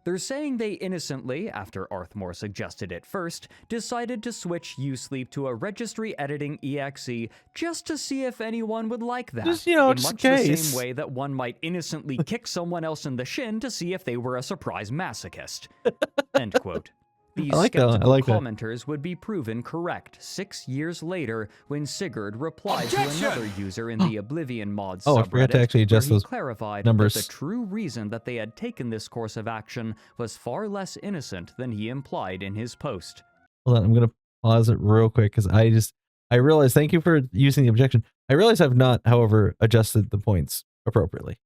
B: they're saying they innocently, after Arthmore suggested it first, decided to switch USleep to a registry editing exe just to see if anyone would like that.
A: Just, you know,
B: in
A: just
B: much
A: in
B: the
A: case.
B: same way that one might innocently kick someone else in the shin to see if they were a surprise masochist. End quote. These
A: I like that.
B: skeptical
A: I like that.
B: commenters would be proven correct 6 years later when Sigurd replied to another user in the Oblivion mods
A: Oh,
B: subreddit,
A: I forgot to actually adjust
B: where he
A: those
B: clarified
A: numbers.
B: that the true reason that they had taken this course of action was far less innocent than he implied in his post.
A: Hold on, I'm gonna pause it real quick because I realized. Thank you for using the objection. I realize I've not, however, adjusted the points appropriately.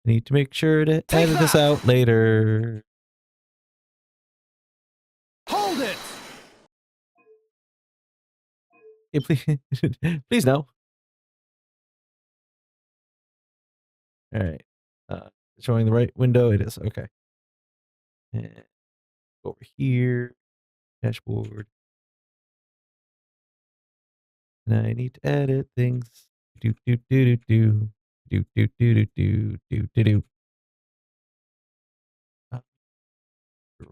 A: I need to make sure to edit this out later.
C: Hold it!
A: Hey, please, please no. All right. Showing the right window. It is okay. And over here, dashboard. And I need to edit things. Do do do do do do do do do do do do.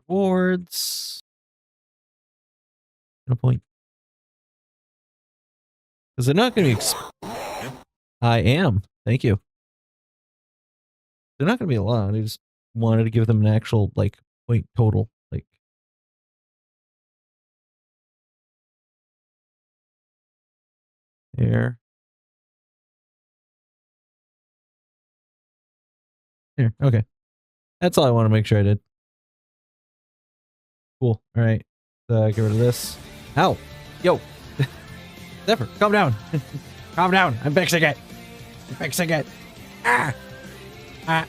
A: Rewards. No point. Because they're not going to be. I am. Thank you. They're not going to be a lot. I just wanted to give them an actual like point total. Like. There. Here. Okay. That's all I want to make sure I did. Cool. All right. Get rid of this. Ow. Yo. Zephyr, calm down. Calm down. I'm fixing it. I'm fixing it. Ah. Ah.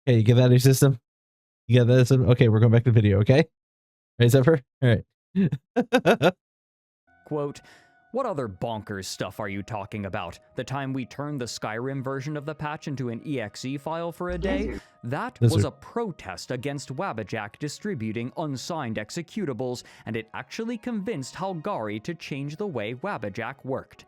A: Okay, you get that in your system? You get that in your system? Okay, we're going back to the video, okay? Right, Zephyr? All right.
B: Quote, what other bonkers stuff are you talking about? The time we turned the Skyrim version of the patch into an exe file for a day? That was a protest against Wabbajack distributing unsigned executables, and it actually convinced Halgari to change the way Wabbajack worked.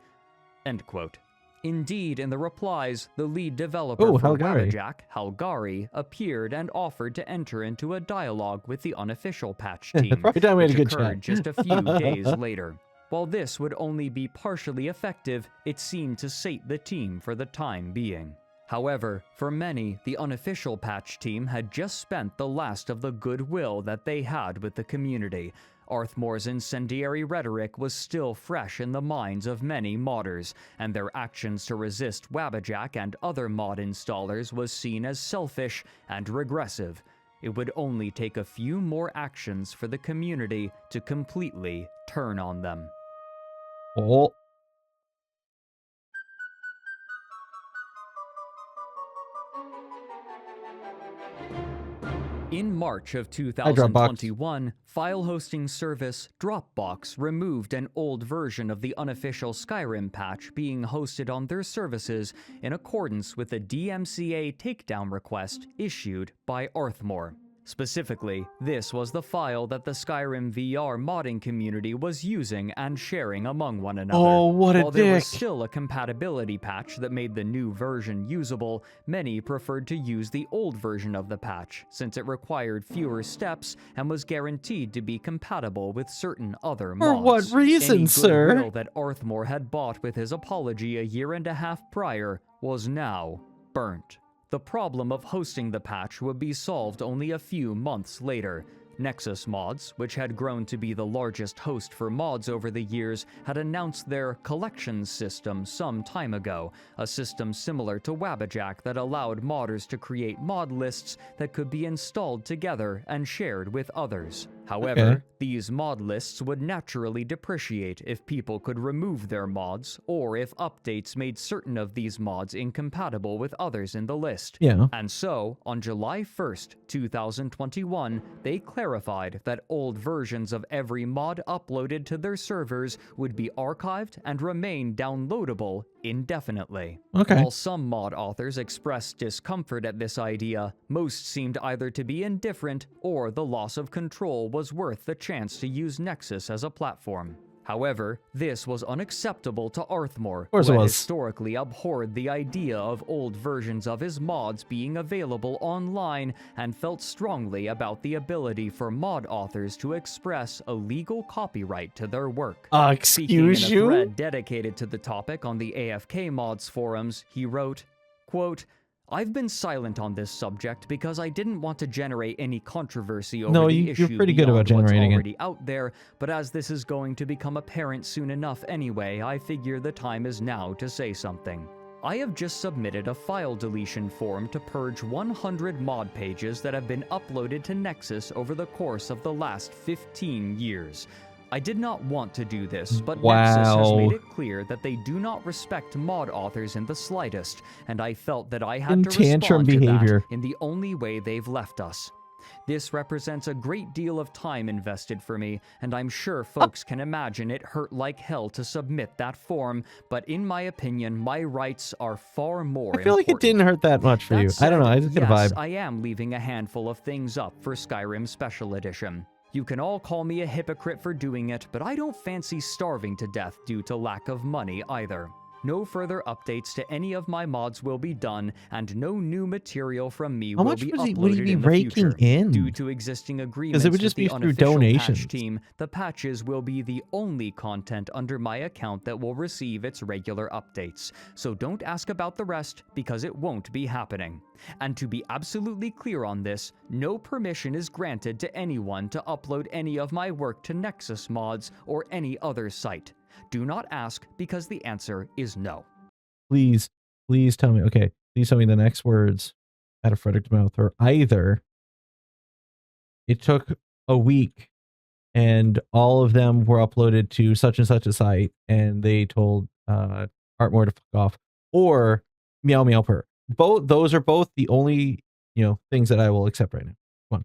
B: End quote. Indeed, in the replies, the lead developer for Wabbajack, Halgari, appeared and offered to enter into a dialogue with the Unofficial patch team, which occurred just a few days later. While this would only be partially effective, it seemed to sate the team for the time being. However, for many, the Unofficial patch team had just spent the last of the goodwill that they had with the community. Arthmore's incendiary rhetoric was still fresh in the minds of many modders, and their actions to resist Wabbajack and other mod installers was seen as selfish and regressive. It would only take a few more actions for the community to completely turn on them.
A: Oh.
B: In March of 2021, file hosting service Dropbox removed an old version of the Unofficial Skyrim patch being hosted on their services in accordance with a DMCA takedown request issued by Arthmore. Specifically, this was the file that the Skyrim VR modding community was using and sharing among one another.
A: Oh, what a
B: While there was
A: dick.
B: still a compatibility patch that made the new version usable, many preferred to use the old version of the patch, since it required fewer steps and was guaranteed to be compatible with certain other mods.
A: For what reason,
B: Any
A: sir?
B: goodwill that Arthmore had bought with his apology a year and a half prior was now burnt. The problem of hosting the patch would be solved only a few months later. Nexus Mods, which had grown to be the largest host for mods over the years, had announced their collections system some time ago, a system similar to Wabbajack that allowed modders to create mod lists that could be installed together and shared with others. However, these mod lists would naturally depreciate if people could remove their mods, or if updates made certain of these mods incompatible with others in the list.
A: Yeah.
B: And so, on July 1st, 2021, they clarified that old versions of every mod uploaded to their servers would be archived and remain downloadable indefinitely.
A: Okay.
B: While some mod authors expressed discomfort at this idea, most seemed either to be indifferent or the loss of control was worth the chance to use Nexus as a platform. However, this was unacceptable to Arthmore, who had historically abhorred the idea of old versions of his mods being available online and felt strongly about the ability for mod authors to express a legal copyright to their work.
A: Excuse
B: Speaking in a
A: you?
B: thread dedicated to the topic on the AFK mods forums, he wrote, quote, "I've been silent on this subject because I didn't want to generate any controversy over the issue
A: you're pretty good about
B: beyond what's
A: generating
B: already out there, but as this is going to become apparent soon enough anyway, I figure the time is now to say something. I have just submitted a file deletion form to purge 100 mod pages that have been uploaded to Nexus over the course of the last 15 years. I did not want to do this, but Nexus has made it clear that they do not respect mod authors in the slightest, and I felt that I had to respond to that in the only way they've left us. This represents a great deal of time invested for me, and I'm sure folks can imagine it hurt like hell to submit that form, but in my opinion, my rights are far more important.
A: I feel like it didn't hurt that much for you. I don't know, I just get a vibe.
B: Yes, I am leaving a handful of things up for Skyrim Special Edition. You can all call me a hypocrite for doing it, but I don't fancy starving to death due to lack of money either. No further updates to any of my mods will be done, and no new material from me will be uploaded in the future. Due to existing agreements with the Unofficial patch team, the patches will be the only content under my account that will receive its regular updates. So don't ask about the rest, because it won't be happening. And to be absolutely clear on this, no permission is granted to anyone to upload any of my work to Nexus mods or any other site. Do not ask, because the answer is no.
A: Please tell me. Okay, please tell me the next words out of Fredrik's mouth are either it took a week and all of them were uploaded to such and such a site and they told Artmore to fuck off, or meow meow purr. Those are both the only things that I will accept right now. Come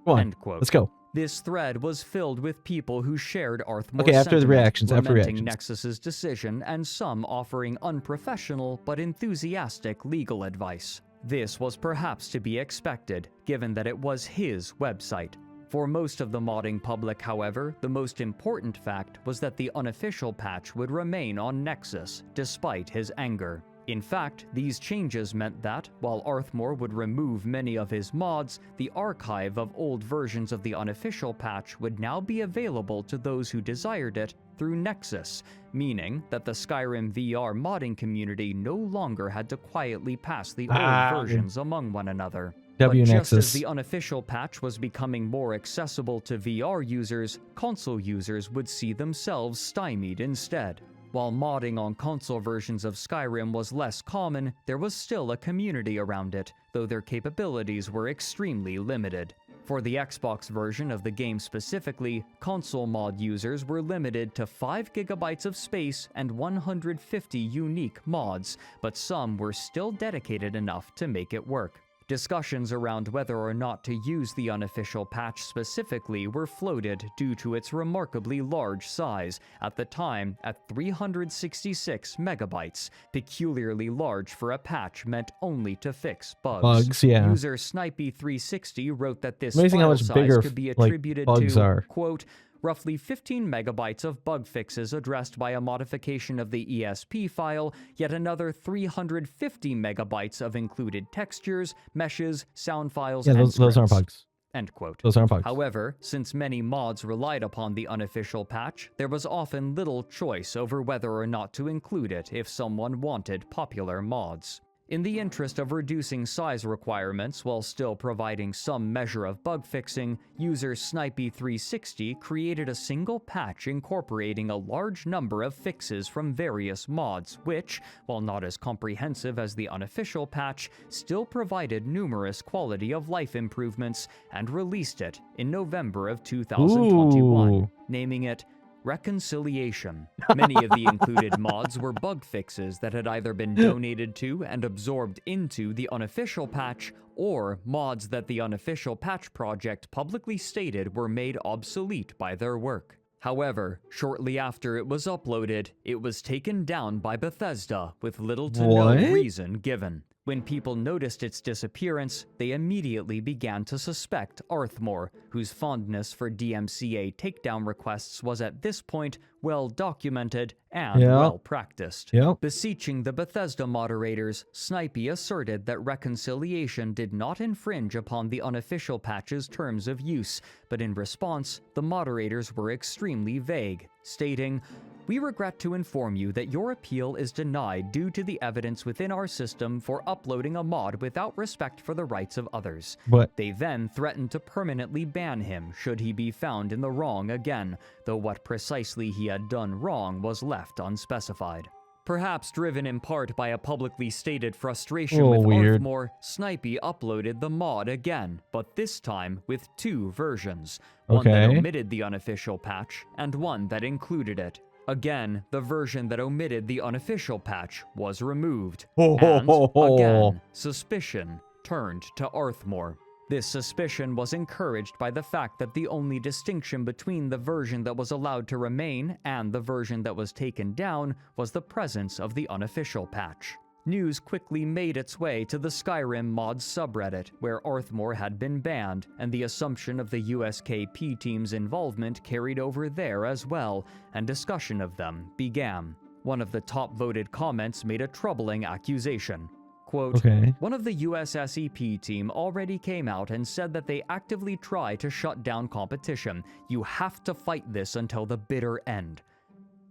A: on.
B: End quote.
A: Let's go.
B: This thread was filled with people who shared Arthmore's
A: after the reactions,
B: lamenting Nexus's decision, and some offering unprofessional but enthusiastic legal advice. This was perhaps to be expected, given that it was his website. For most of the modding public, however, the most important fact was that the unofficial patch would remain on Nexus, despite his anger. In fact, these changes meant that, while Arthmore would remove many of his mods, the archive of old versions of the unofficial patch would now be available to those who desired it through Nexus, meaning that the Skyrim VR modding community no longer had to quietly pass the old versions among one another. But just as the unofficial patch was becoming more accessible to VR users, console users would see themselves stymied instead. While modding on console versions of Skyrim was less common, there was still a community around it, though their capabilities were extremely limited. For the Xbox version of the game specifically, console mod users were limited to 5 GB of space and 150 unique mods, but some were still dedicated enough to make it work. Discussions around whether or not to use the unofficial patch specifically were floated due to its remarkably large size, at the time at 366 megabytes, peculiarly large for a patch meant only to fix bugs. User Snipey360 wrote that this file size could be attributed to, quote, roughly 15 megabytes of bug fixes addressed by a modification of the ESP file, yet another 350 megabytes of included textures, meshes, sound files, and scripts.
A: Those aren't bugs.
B: End quote.
A: Those aren't bugs.
B: However, since many mods relied upon the unofficial patch, there was often little choice over whether or not to include it if someone wanted popular mods. In the interest of reducing size requirements while still providing some measure of bug fixing, user Snipey360 created a single patch incorporating a large number of fixes from various mods, which, while not as comprehensive as the unofficial patch, still provided numerous quality of life improvements, and released it in November of 2021, naming it Reconciliation. Many of the included mods were bug fixes that had either been donated to and absorbed into the unofficial patch, or mods that the unofficial patch project publicly stated were made obsolete by their work. However, shortly after it was uploaded, it was taken down by Bethesda with little to no reason given. When people noticed its disappearance, they immediately began to suspect Arthmore, whose fondness for DMCA takedown requests was at this point well documented and well practiced. Beseeching the Bethesda moderators, Snipey asserted that reconciliation did not infringe upon the unofficial patch's terms of use, but in response, the moderators were extremely vague, stating, "We regret to inform you that your appeal is denied due to the evidence within our system for uploading a mod without respect for the rights of others." They then threatened to permanently ban him should he be found in the wrong again, though what precisely he had done wrong was left unspecified. Perhaps driven in part by a publicly stated frustration with Arthmore, Snipey uploaded the mod again, but this time with two versions, one that omitted the unofficial patch and one that included it. Again, the version that omitted the unofficial patch was removed, and again, suspicion turned to Arthmore. This suspicion was encouraged by the fact that the only distinction between the version that was allowed to remain and the version that was taken down was the presence of the unofficial patch. News quickly made its way to the Skyrim mods subreddit, where Arthmore had been banned, and the assumption of the USKP team's involvement carried over there as well, and discussion of them began. One of the top-voted comments made a troubling accusation. Quote, "One of the USSEP team already came out and said that they actively try to shut down competition. You have to fight this until the bitter end."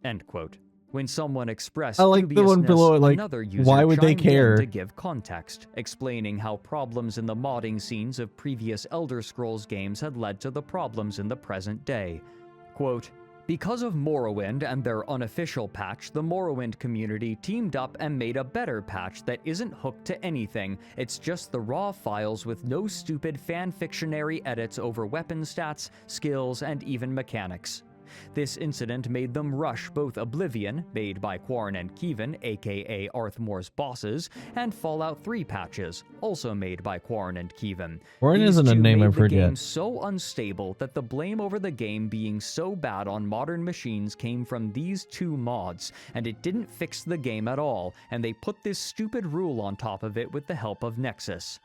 B: End quote. When someone expressed dubiousness, the one below it, another user
A: why would they care
B: to give context, explaining how problems in the modding scenes of previous Elder Scrolls games had led to the problems in the present day. Quote, "Because of Morrowind and their unofficial patch, the Morrowind community teamed up and made a better patch that isn't hooked to anything. It's just the raw files with no stupid fanfictionary edits over weapon stats, skills, and even mechanics. This incident made them rush both Oblivion, made by Quarren and Kievan, aka Arthmore's bosses, and Fallout 3 patches, also made by Quarren and Kievan.
A: Quarren isn't a name I've heard yet.
B: The game so unstable that the blame over the game being so bad on modern machines came from these two mods, and it didn't fix the game at all, and they put this stupid rule on top of it with the help of Nexus."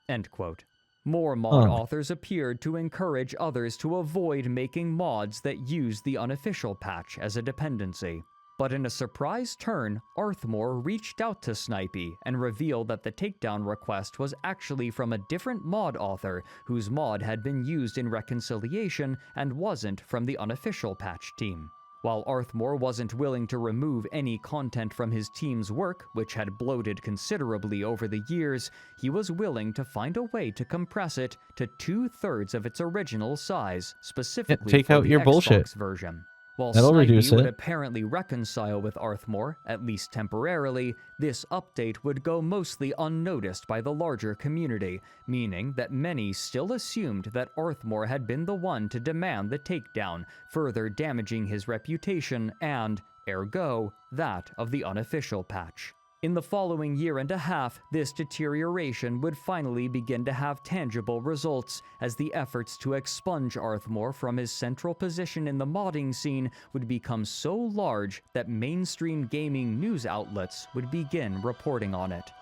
B: End quote. More mod authors appeared to encourage others to avoid making mods that used the unofficial patch as a dependency. But in a surprise turn, Arthmore reached out to Snipey and revealed that the takedown request was actually from a different mod author whose mod had been used in Reconciliation and wasn't from the unofficial patch team. While Arthmore wasn't willing to remove any content from his team's work, which had bloated considerably over the years, he was willing to find a way to compress it to 2/3 of its original size, specifically
A: take
B: for
A: out
B: the
A: your
B: Xbox
A: bullshit
B: version. While
A: That'll
B: Snipey
A: reduce
B: would
A: it.
B: apparently reconcile with Arthmore, at least temporarily, this update would go mostly unnoticed by the larger community, meaning that many still assumed that Arthmore had been the one to demand the takedown, further damaging his reputation and, ergo, that of the unofficial patch. In the following year and a half, this deterioration would finally begin to have tangible results, as the efforts to expunge Arthmore from his central position in the modding scene would become so large that mainstream gaming news outlets would begin reporting on it.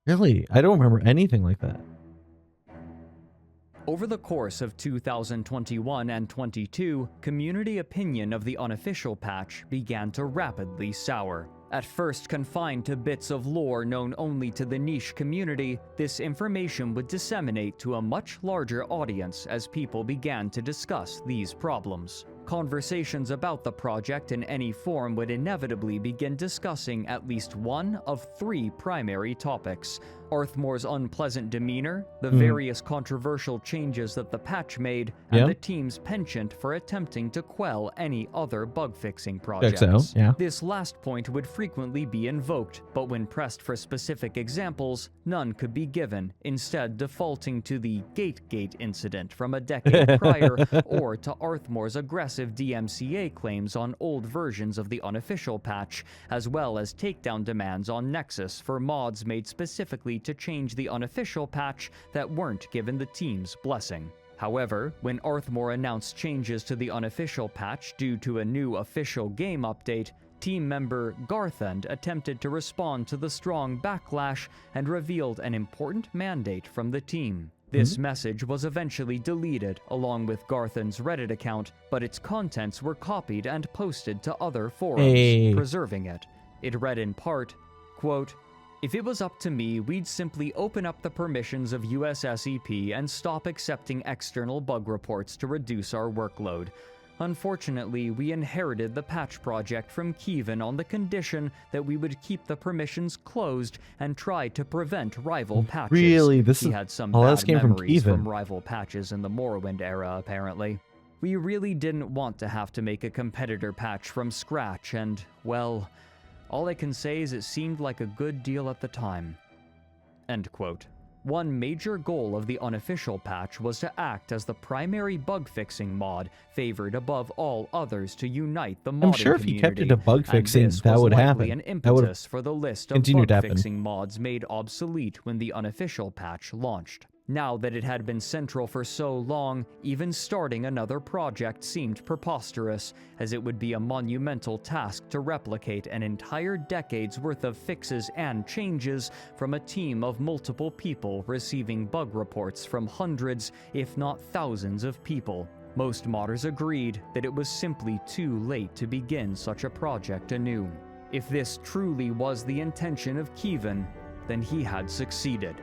A: Really? I don't remember anything like that.
B: Over the course of 2021 and 22, community opinion of the unofficial patch began to rapidly sour. At first confined to bits of lore known only to the niche community, this information would disseminate to a much larger audience as people began to discuss these problems. Conversations about the project in any form would inevitably begin discussing at least one of three primary topics: Arthmore's unpleasant demeanor, the various controversial changes that the patch made, and the team's penchant for attempting to quell any other bug-fixing projects. This last point would frequently be invoked, but when pressed for specific examples, none could be given, instead defaulting to the Gategate incident from a decade prior, or to Arthmore's aggressive DMCA claims on old versions of the unofficial patch, as well as takedown demands on Nexus for mods made specifically to change the unofficial patch that weren't given the team's blessing. However, when Arthmore announced changes to the unofficial patch due to a new official game update, team member Garthend attempted to respond to the strong backlash and revealed an important mandate from the team. This message was eventually deleted along with Garthen's Reddit account, but its contents were copied and posted to other forums, preserving it. It read in part, quote, "If it was up to me, we'd simply open up the permissions of USSEP and stop accepting external bug reports to reduce our workload. Unfortunately, we inherited the patch project from Kevin on the condition that we would keep the permissions closed and try to prevent rival patches."
A: Really?
B: He had some bad memories from rival patches in the Morrowind era, apparently. "We really didn't want to have to make a competitor patch from scratch, and, well, all I can say is it seemed like a good deal at the time." End quote. One major goal of the unofficial patch was to act as the primary bug-fixing mod favored above all others to unite the modding community.
A: I'm sure if you kept it to bug-fixing, that would happen.
B: An impetus for the list of bug-fixing mods made obsolete when the unofficial patch launched. Now that it had been central for so long, even starting another project seemed preposterous, as it would be a monumental task to replicate an entire decade's worth of fixes and changes from a team of multiple people receiving bug reports from hundreds, if not thousands of people. Most modders agreed that it was simply too late to begin such a project anew. If this truly was the intention of Kevin, then he had succeeded.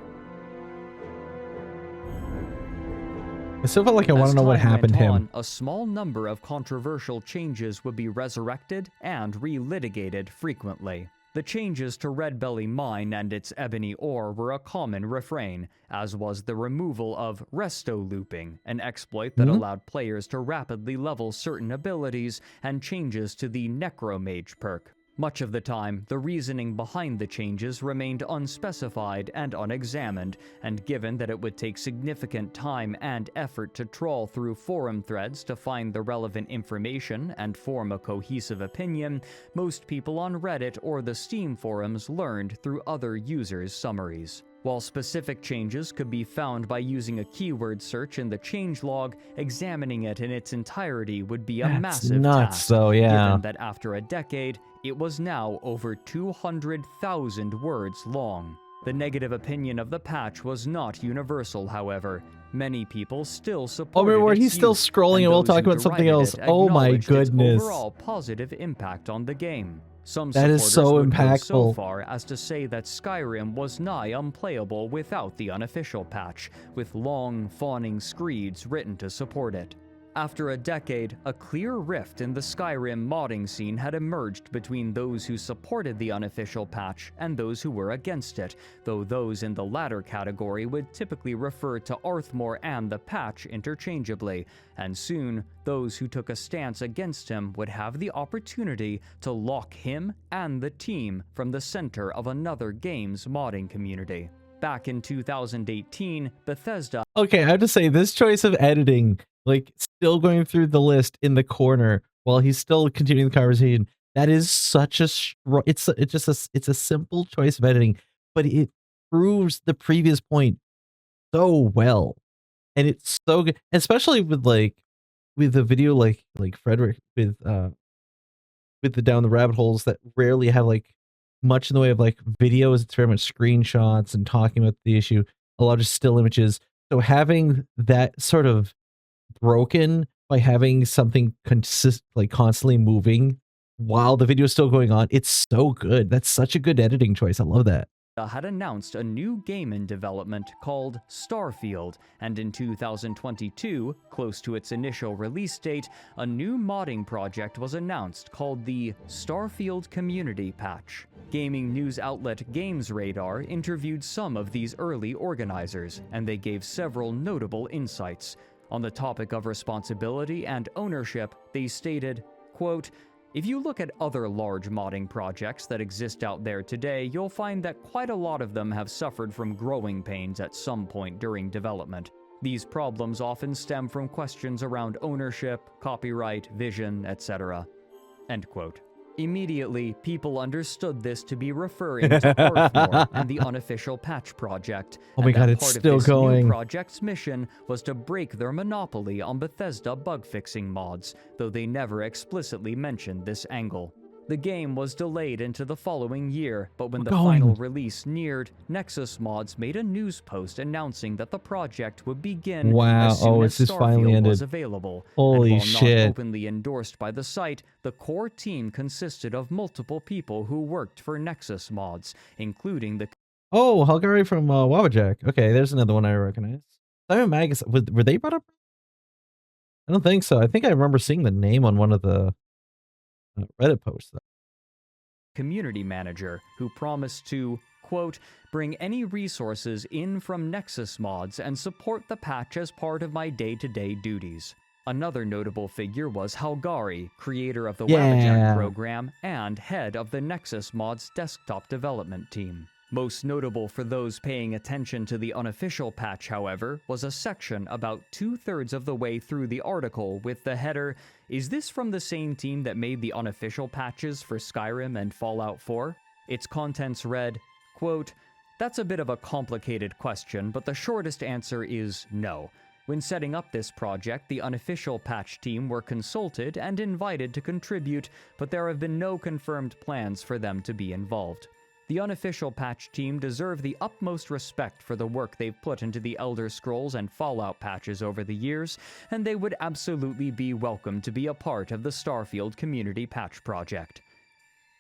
A: I still feel like I want to know what happened to him.
B: A small number of controversial changes would be resurrected and relitigated frequently. The changes to Red Belly Mine and its ebony ore were a common refrain, as was the removal of resto looping, an exploit that allowed players to rapidly level certain abilities, and changes to the Necromage perk. Much of the time, the reasoning behind the changes remained unspecified and unexamined, and given that it would take significant time and effort to trawl through forum threads to find the relevant information and form a cohesive opinion, most people on Reddit or the Steam forums learned through other users' summaries. While specific changes could be found by using a keyword search in the changelog, examining it in its entirety would be a massive task, given that after a decade, it was now over 200,000 words long. The negative opinion of the patch was not universal, however. Many people still supported its
A: he's still
B: use,
A: scrolling and we'll talk about something else. Oh my goodness.
B: Its overall positive impact on the game. Some
A: that is so
B: would
A: impactful.
B: Go so far as to say that Skyrim was nigh unplayable without the unofficial patch, with long, fawning screeds written to support it. After a decade, a clear rift in the Skyrim modding scene had emerged between those who supported the unofficial patch and those who were against it, though those in the latter category would typically refer to Arthmore and the patch interchangeably, and soon, those who took a stance against him would have the opportunity to lock him and the team from the center of another game's modding community. Back in 2018, Bethesda...
A: Okay, I have to say, this choice of editing, like, still going through the list in the corner while he's still continuing the conversation, that is such a... It's a simple choice of editing, but it proves the previous point so well. And it's so good, especially with, like, with a video like Fredrik with the Down the Rabbit Holes that rarely have, like, much in the way of like videos. It's very much screenshots and talking about the issue, a lot of still images. So having that sort of broken by having something constantly moving while the video is still going on, it's so good. That's such a good editing choice. I love that.
B: had announced a new game in development called Starfield, and in 2022, close to its initial release date, a new modding project was announced called the Starfield Community Patch. Gaming news outlet GamesRadar interviewed some of these early organizers, and they gave several notable insights. On the topic of responsibility and ownership, they stated, quote, "If you look at other large modding projects that exist out there today, you'll find that quite a lot of them have suffered from growing pains at some point during development. These problems often stem from questions around ownership, copyright, vision, etc." End quote. Immediately, people understood this to be referring to Arthmore and the Unofficial Patch Project.
A: Oh my god, it's still going.
B: New project's mission was to break their monopoly on Bethesda bug-fixing mods, though they never explicitly mentioned this angle. The game was delayed into the following year, but when the final release neared, Nexus Mods made a news post announcing that the project would begin as soon as Starfield was available.
A: Holy
B: and while
A: shit.
B: not openly endorsed by the site, the core team consisted of multiple people who worked for Nexus Mods, including the...
A: Oh, Hungary from Wabajack. Okay, there's another one I recognize. Simon Magus, were they brought up? I don't think so. I think I remember seeing the name on one of the Reddit posts, though.
B: Community manager, who promised to, quote, "bring any resources in from Nexus Mods and support the patch as part of my day-to-day duties." Another notable figure was Halgari, creator of the Wabajack program and head of the Nexus Mods desktop development team. Most notable for those paying attention to the Unofficial patch, however, was a section about 2/3 of the way through the article with the header, "Is this from the same team that made the Unofficial patches for Skyrim and Fallout 4? Its contents read, quote, "That's a bit of a complicated question, but the shortest answer is no. When setting up this project, the Unofficial patch team were consulted and invited to contribute, but there have been no confirmed plans for them to be involved. The Unofficial patch team deserve the utmost respect for the work they've put into the Elder Scrolls and Fallout patches over the years, and they would absolutely be welcome to be a part of the Starfield Community Patch Project."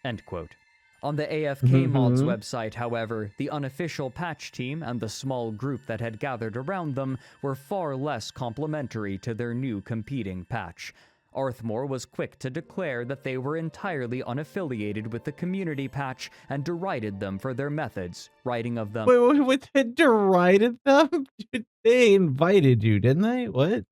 B: End quote. On the AFK Mods website, however, the Unofficial patch team and the small group that had gathered around them were far less complimentary to their new competing patch. Arthmore was quick to declare that they were entirely unaffiliated with the community patch and derided them for their methods, writing of them...
A: Wait, they derided them? They invited you, didn't they? What?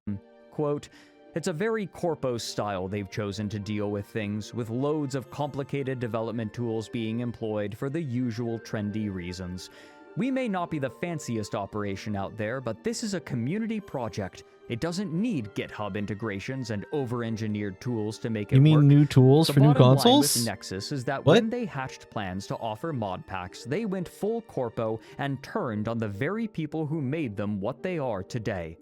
B: Quote, "It's a very corpo style they've chosen to deal with things, with loads of complicated development tools being employed for the usual trendy reasons. We may not be the fanciest operation out there, but this is a community project. It doesn't need GitHub integrations and over-engineered tools to make it work.
A: You mean new tools for new consoles?
B: The bottom line with Nexus is that when they hatched plans to offer mod packs, they went full corpo and turned on the very people who made them what they are today."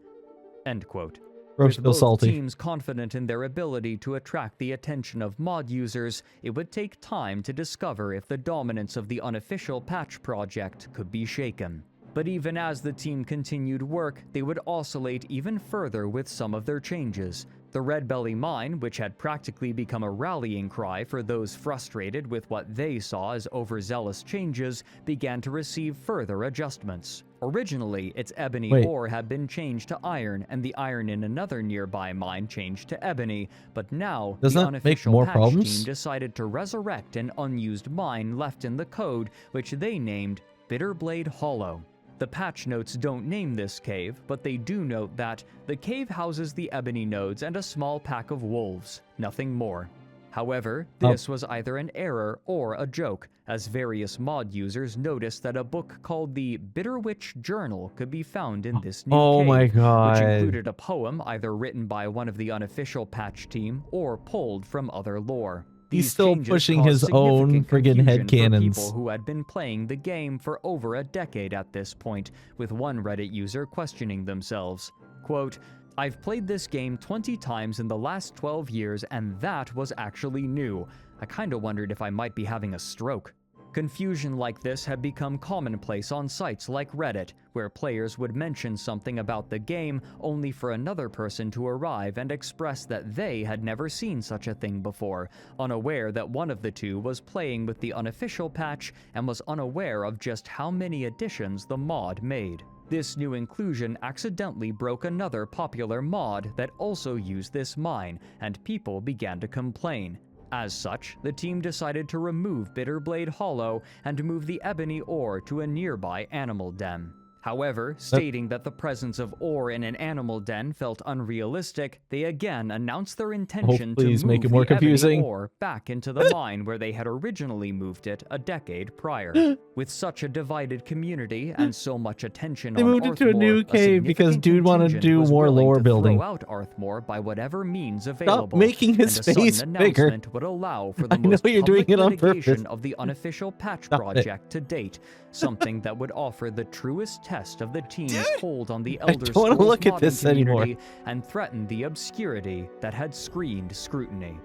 B: End quote. With both teams confident in their ability to attract the attention of mod users, it would take time to discover if the dominance of the Unofficial patch project could be shaken. But even as the team continued work, they would oscillate even further with some of their changes. The Red Belly Mine, which had practically become a rallying cry for those frustrated with what they saw as overzealous changes, began to receive further adjustments. Originally, its ebony ore had been changed to iron, and the iron in another nearby mine changed to ebony, but now the Unofficial patch team decided to resurrect an unused mine left in the code, which they named Bitterblade Hollow. The patch notes don't name this cave, but they do note that the cave houses the ebony nodes and a small pack of wolves, nothing more. However, this was either an error or a joke, as various mod users noticed that a book called the Bitterwitch Journal could be found in this new cave, which included a poem either written by one of the Unofficial patch team or pulled from other lore.
A: He's still pushing his own friggin' headcanons.
B: People who had been playing the game for over a decade at this point, with one Reddit user questioning themselves. Quote, "I've played this game 20 times in the last 12 years, and that was actually new. I kinda wondered if I might be having a stroke." Confusion like this had become commonplace on sites like Reddit, where players would mention something about the game only for another person to arrive and express that they had never seen such a thing before, unaware that one of the two was playing with the unofficial patch and was unaware of just how many additions the mod made. This new inclusion accidentally broke another popular mod that also used this mine, and people began to complain. As such, the team decided to remove Bitterblade Hollow and move the ebony ore to a nearby animal den. However, stating that the presence of ore in an animal den felt unrealistic, they again announced their intention to move
A: make it more
B: the
A: confusing.
B: ebony ore back into the mine where they had originally moved it a decade prior. With such a divided community and so much attention
A: They
B: on
A: moved it to a
B: Arthmore,
A: new cave because
B: significant
A: dude wanted to
B: contingent
A: do
B: was
A: more
B: willing
A: lore
B: to
A: building.
B: Throw out Arthmore by whatever means available.
A: Stop making his
B: and a
A: face
B: sudden
A: bigger.
B: announcement would allow for the
A: I know
B: most
A: you're doing
B: public
A: it on
B: litigation
A: purpose.
B: of the unofficial patch
A: Stop
B: project to date, something that would offer the truest test of the team's hold on the
A: I
B: Elder
A: don't wanna
B: Scrolls
A: look at
B: modding
A: this anymore.
B: community and threaten the obscurity that had screened scrutiny.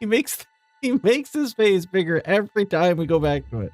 A: He makes his face bigger every time we go back to it.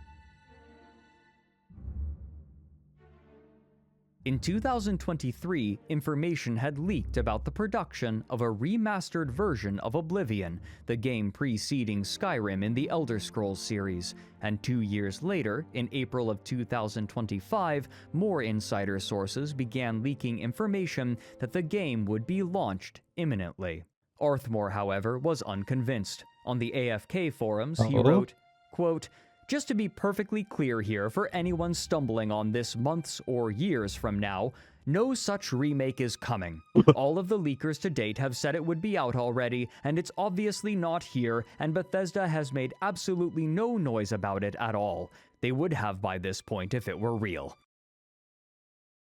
B: In 2023, information had leaked about the production of a remastered version of Oblivion, the game preceding Skyrim in the Elder Scrolls series, and 2 years later, in April of 2025, more insider sources began leaking information that the game would be launched imminently. Arthmore, however, was unconvinced. On the AFK forums, he wrote, quote, "Just to be perfectly clear here for anyone stumbling on this months or years from now, no such remake is coming. All of the leakers to date have said it would be out already, and it's obviously not here, and Bethesda has made absolutely no noise about it at all. They would have by this point if it were real."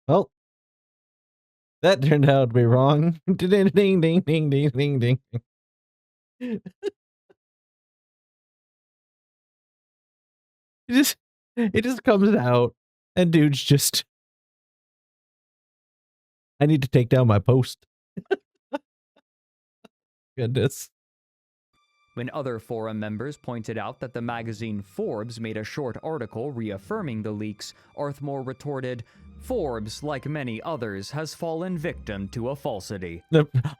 A: Well, that turned out to be wrong. Ding, ding, ding, ding, ding, ding, ding. It just comes out, and dude's just, I need to take down my post. Goodness.
B: When other forum members pointed out that the magazine Forbes made a short article reaffirming the leaks, Arthmore retorted, "Forbes, like many others, has fallen victim to a falsity."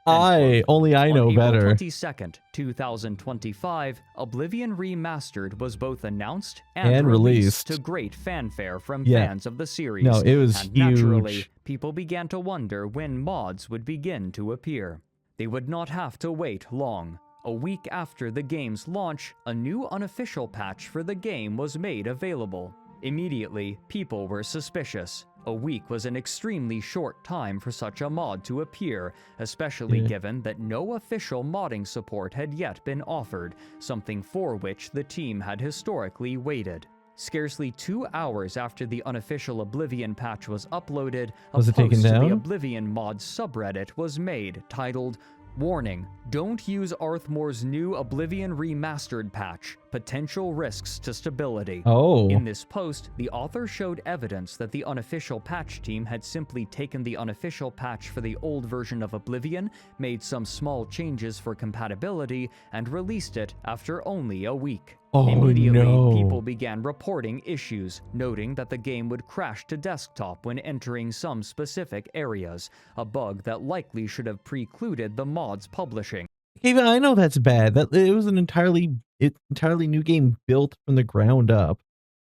A: Only I know
B: On
A: better.
B: April 22nd, 2025, Oblivion Remastered was both announced and released to great fanfare from fans of the series.
A: No, it was
B: and naturally,
A: huge.
B: people began to wonder when mods would begin to appear. They would not have to wait long. A week after the game's launch, a new unofficial patch for the game was made available. Immediately, people were suspicious. A week was an extremely short time for such a mod to appear, especially given that no official modding support had yet been offered, something for which the team had historically waited. Scarcely 2 hours after the unofficial Oblivion patch was uploaded, a
A: Was it taken
B: post to the
A: down?
B: Oblivion mods subreddit was made, titled, "Warning, don't use Arthmore's new Oblivion Remastered patch. Potential risks to stability."
A: Oh.
B: In this post, the author showed evidence that the unofficial patch team had simply taken the unofficial patch for the old version of Oblivion, made some small changes for compatibility, and released it after only a week.
A: Oh,
B: Immediately,
A: no.
B: people began reporting issues, noting that the game would crash to desktop when entering some specific areas, a bug that likely should have precluded the mod's publishing.
A: Even I know that's bad. That it was an entirely new game built from the ground up.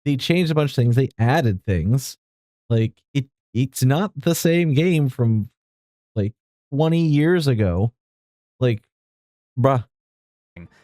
A: They changed a bunch of things. They added things. Like it's not the same game from like 20 years ago. Like, bruh.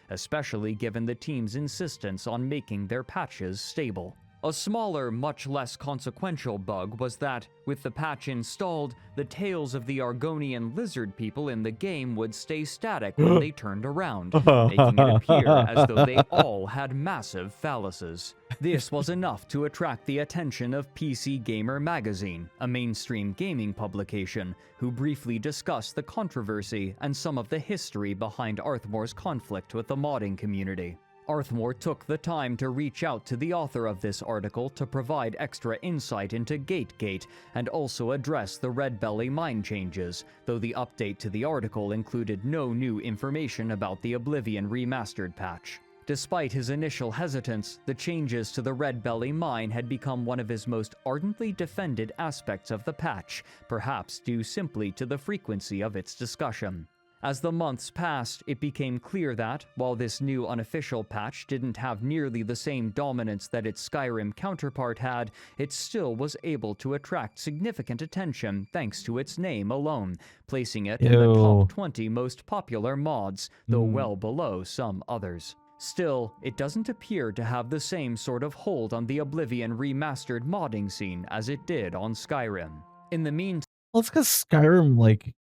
B: Especially given the team's insistence on making their patches stable. A smaller, much less consequential bug was that, with the patch installed, the tails of the Argonian lizard people in the game would stay static when they turned around, making it appear as though they all had massive phalluses. This was enough to attract the attention of PC Gamer magazine, a mainstream gaming publication, who briefly discussed the controversy and some of the history behind Arthmore's conflict with the modding community. Arthmore took the time to reach out to the author of this article to provide extra insight into Gategate and also address the Red Belly mine changes, though the update to the article included no new information about the Oblivion Remastered patch. Despite his initial hesitance, the changes to the Red Belly mine had become one of his most ardently defended aspects of the patch, perhaps due simply to the frequency of its discussion. As the months passed, it became clear that, while this new unofficial patch didn't have nearly the same dominance that its Skyrim counterpart had, it still was able to attract significant attention thanks to its name alone, placing it in the top 20 most popular mods, though well below some others. Still, it doesn't appear to have the same sort of hold on the Oblivion Remastered modding scene as it did on Skyrim. In the meantime,
A: well, it's because Skyrim, like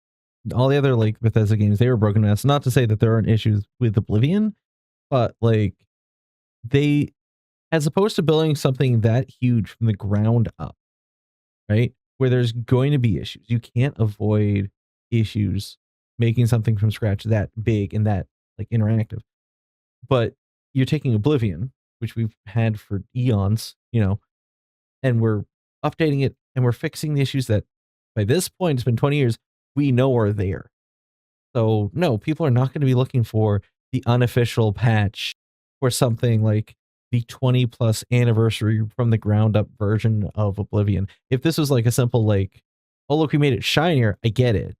A: all the other like Bethesda games, they were broken mess. Not to say that there aren't issues with Oblivion, but like they, as opposed to building something that huge from the ground up, right, where there's going to be issues, you can't avoid issues making something from scratch that big and that like interactive. But you're taking Oblivion, which we've had for eons, you know, and we're updating it and we're fixing the issues that by this point, it's been 20 years, we know are there. So no, people are not going to be looking for the unofficial patch or something like the 20+ anniversary from the ground up version of Oblivion. If this was like a simple like, oh look, we made it shinier, I get it.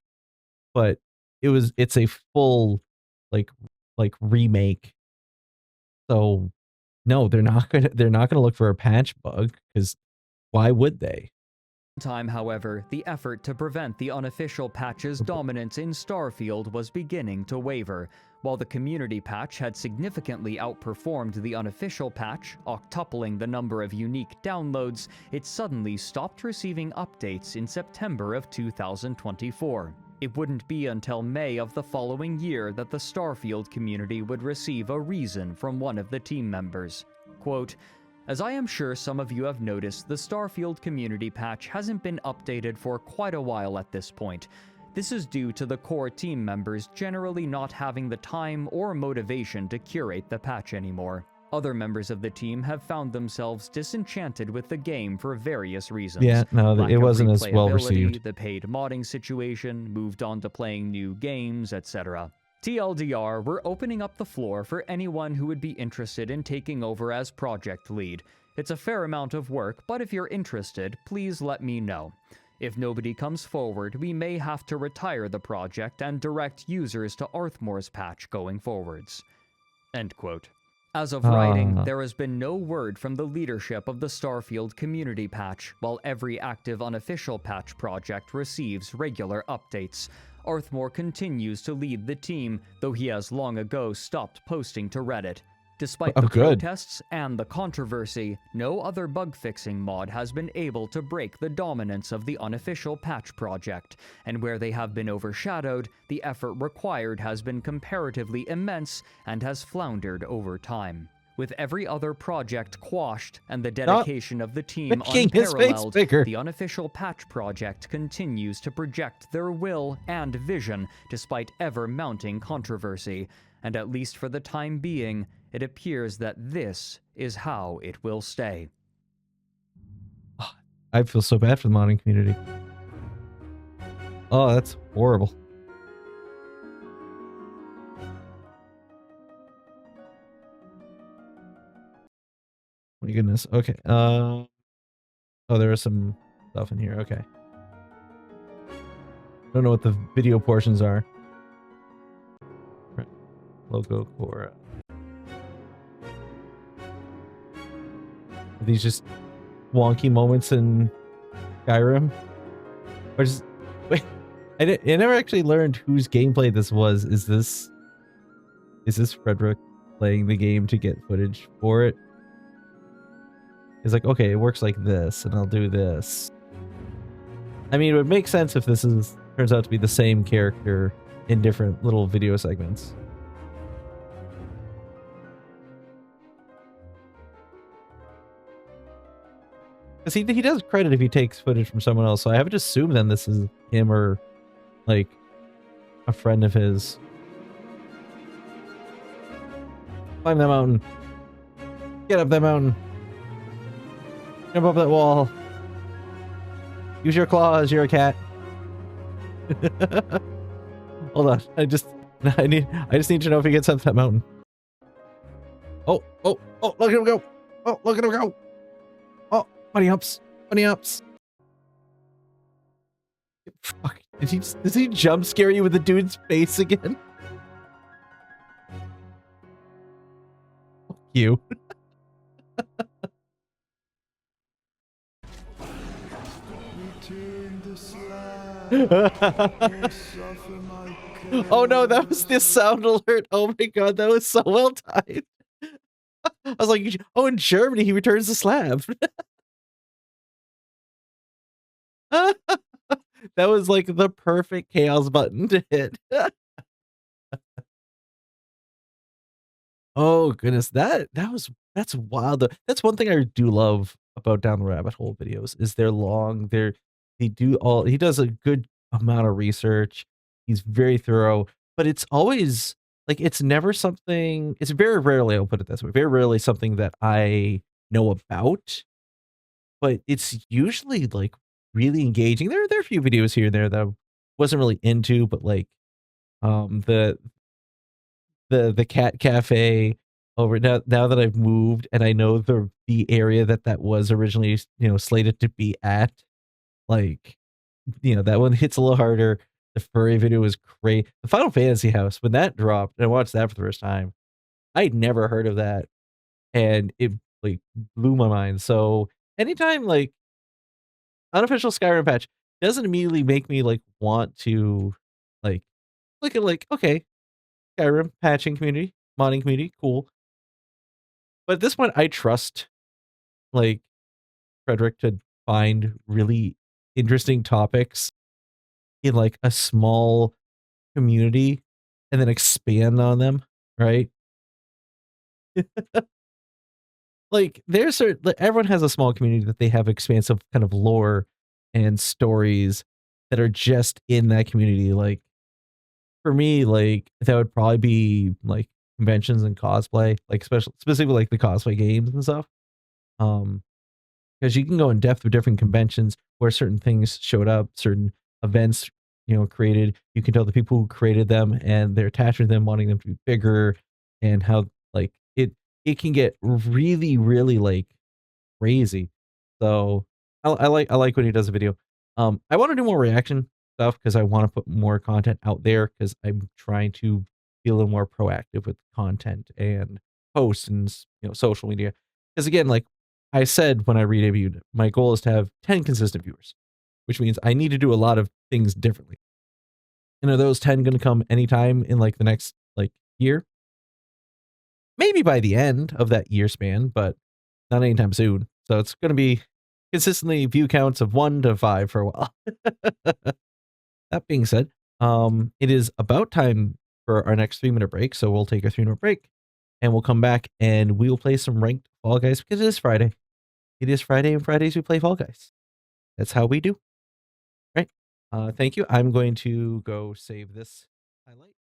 A: But it's a full like remake. So no, they're not gonna look for a patch bug, because why would they?
B: However, the effort to prevent the unofficial patch's dominance in Starfield was beginning to waver. While the community patch had significantly outperformed the unofficial patch, octupling the number of unique downloads, it suddenly stopped receiving updates in September of 2024. It wouldn't be until May of the following year that the Starfield community would receive a reason from one of the team members. Quote, "As I am sure some of you have noticed, the Starfield community patch hasn't been updated for quite a while at this point. This is due to the core team members generally not having the time or motivation to curate the patch anymore. Other members of the team have found themselves disenchanted with the game for various reasons.
A: Yeah, no, it wasn't as well received.
B: The paid modding situation, moved on to playing new games, etc. TLDR, we're opening up the floor for anyone who would be interested in taking over as project lead. It's a fair amount of work, but if you're interested, please let me know. If nobody comes forward, we may have to retire the project and direct users to Arthmore's patch going forwards." End quote. As of writing, there has been no word from the leadership of the Starfield community patch, while every active unofficial patch project receives regular updates. Arthmore continues to lead the team, though he has long ago stopped posting to Reddit. Despite the protests and the controversy, no other bug-fixing mod has been able to break the dominance of the unofficial patch project, and where they have been overshadowed, the effort required has been comparatively immense and has floundered over time. With every other project quashed and the dedication of the team unparalleled, the unofficial patch project continues to project their will and vision despite ever-mounting controversy, and at least for the time being, it appears that this is how it will stay.
A: I feel so bad for the modding community. Oh, that's horrible. My goodness. Okay. Oh, there is some stuff in here. Okay. I don't know what the video portions are. Logo core. Are these just wonky moments in Skyrim? Or just wait, I never actually learned whose gameplay this was. Is this Fredrik playing the game to get footage for it? It's like, okay, it works like this, and I'll do this. I mean, it would make sense if this turns out to be the same character in different little video segments. Because he does credit if he takes footage from someone else, so I have to assume then this is him or like a friend of his. Climb that mountain. Get up that mountain. Jump up that wall. Use your claws. You're a cat. Hold on. I just need to know if he gets up that mountain. Oh, look at him go. Oh, look at him go. Oh, bunny hops. Bunny hops. Fuck. Does he jump scare you with the dude's face again? Fuck you. Oh no, that was the sound alert. Oh my god, that was so well timed. I was like, oh, in Germany, he returns the slab. That was like the perfect chaos button to hit. Oh goodness, that's wild. That's one thing I do love about Down the Rabbit Hole videos is they're long. He does a good amount of research. He's very thorough, but it's always like it's never something. It's very rarely. I'll put it this way. Very rarely something that I know about, but it's usually like really engaging. There are a few videos here and there that I wasn't really into, but like um the the cat cafe over now that I've moved and I know the area that was originally, slated to be at, like, that one hits a little harder. The furry video was great. The Final Fantasy house, when that dropped, and I watched that for the first time, I'd never heard of that, and it, like, blew my mind. So, anytime, like, unofficial Skyrim patch doesn't immediately make me, like, want to, like, look at, like, okay, Skyrim patching community, modding community, cool. But at this point, I trust, like, Fredrik to find really interesting topics in, like, a small community and then expand on them, right? Everyone has a small community that they have expansive kind of lore and stories that are just in that community. Like, for me, like, that would probably be, like, conventions and cosplay, like, specifically, like, the cosplay games and stuff. Um, because you can go in depth with different conventions where certain things showed up, certain events, created. You can tell the people who created them and their attachment to them, wanting them to be bigger, and how like it can get really, really like crazy. So I like when he does a video. I want to do more reaction stuff because I want to put more content out there because I'm trying to be a little more proactive with content and posts and social media. Because again, like I said when I re-debuted, my goal is to have 10 consistent viewers, which means I need to do a lot of things differently. And are those 10 going to come anytime in like the next like year? Maybe by the end of that year span, but not anytime soon. So it's going to be consistently view counts of 1 to 5 for a while. That being said, it is about time for our next 3-minute break. So we'll take a 3-minute break and we'll come back and we will play some ranked Fall Guys because it is Friday. It is Friday, and Fridays we play Fall Guys. That's how we do. Right. Thank you. I'm going to go save this highlight.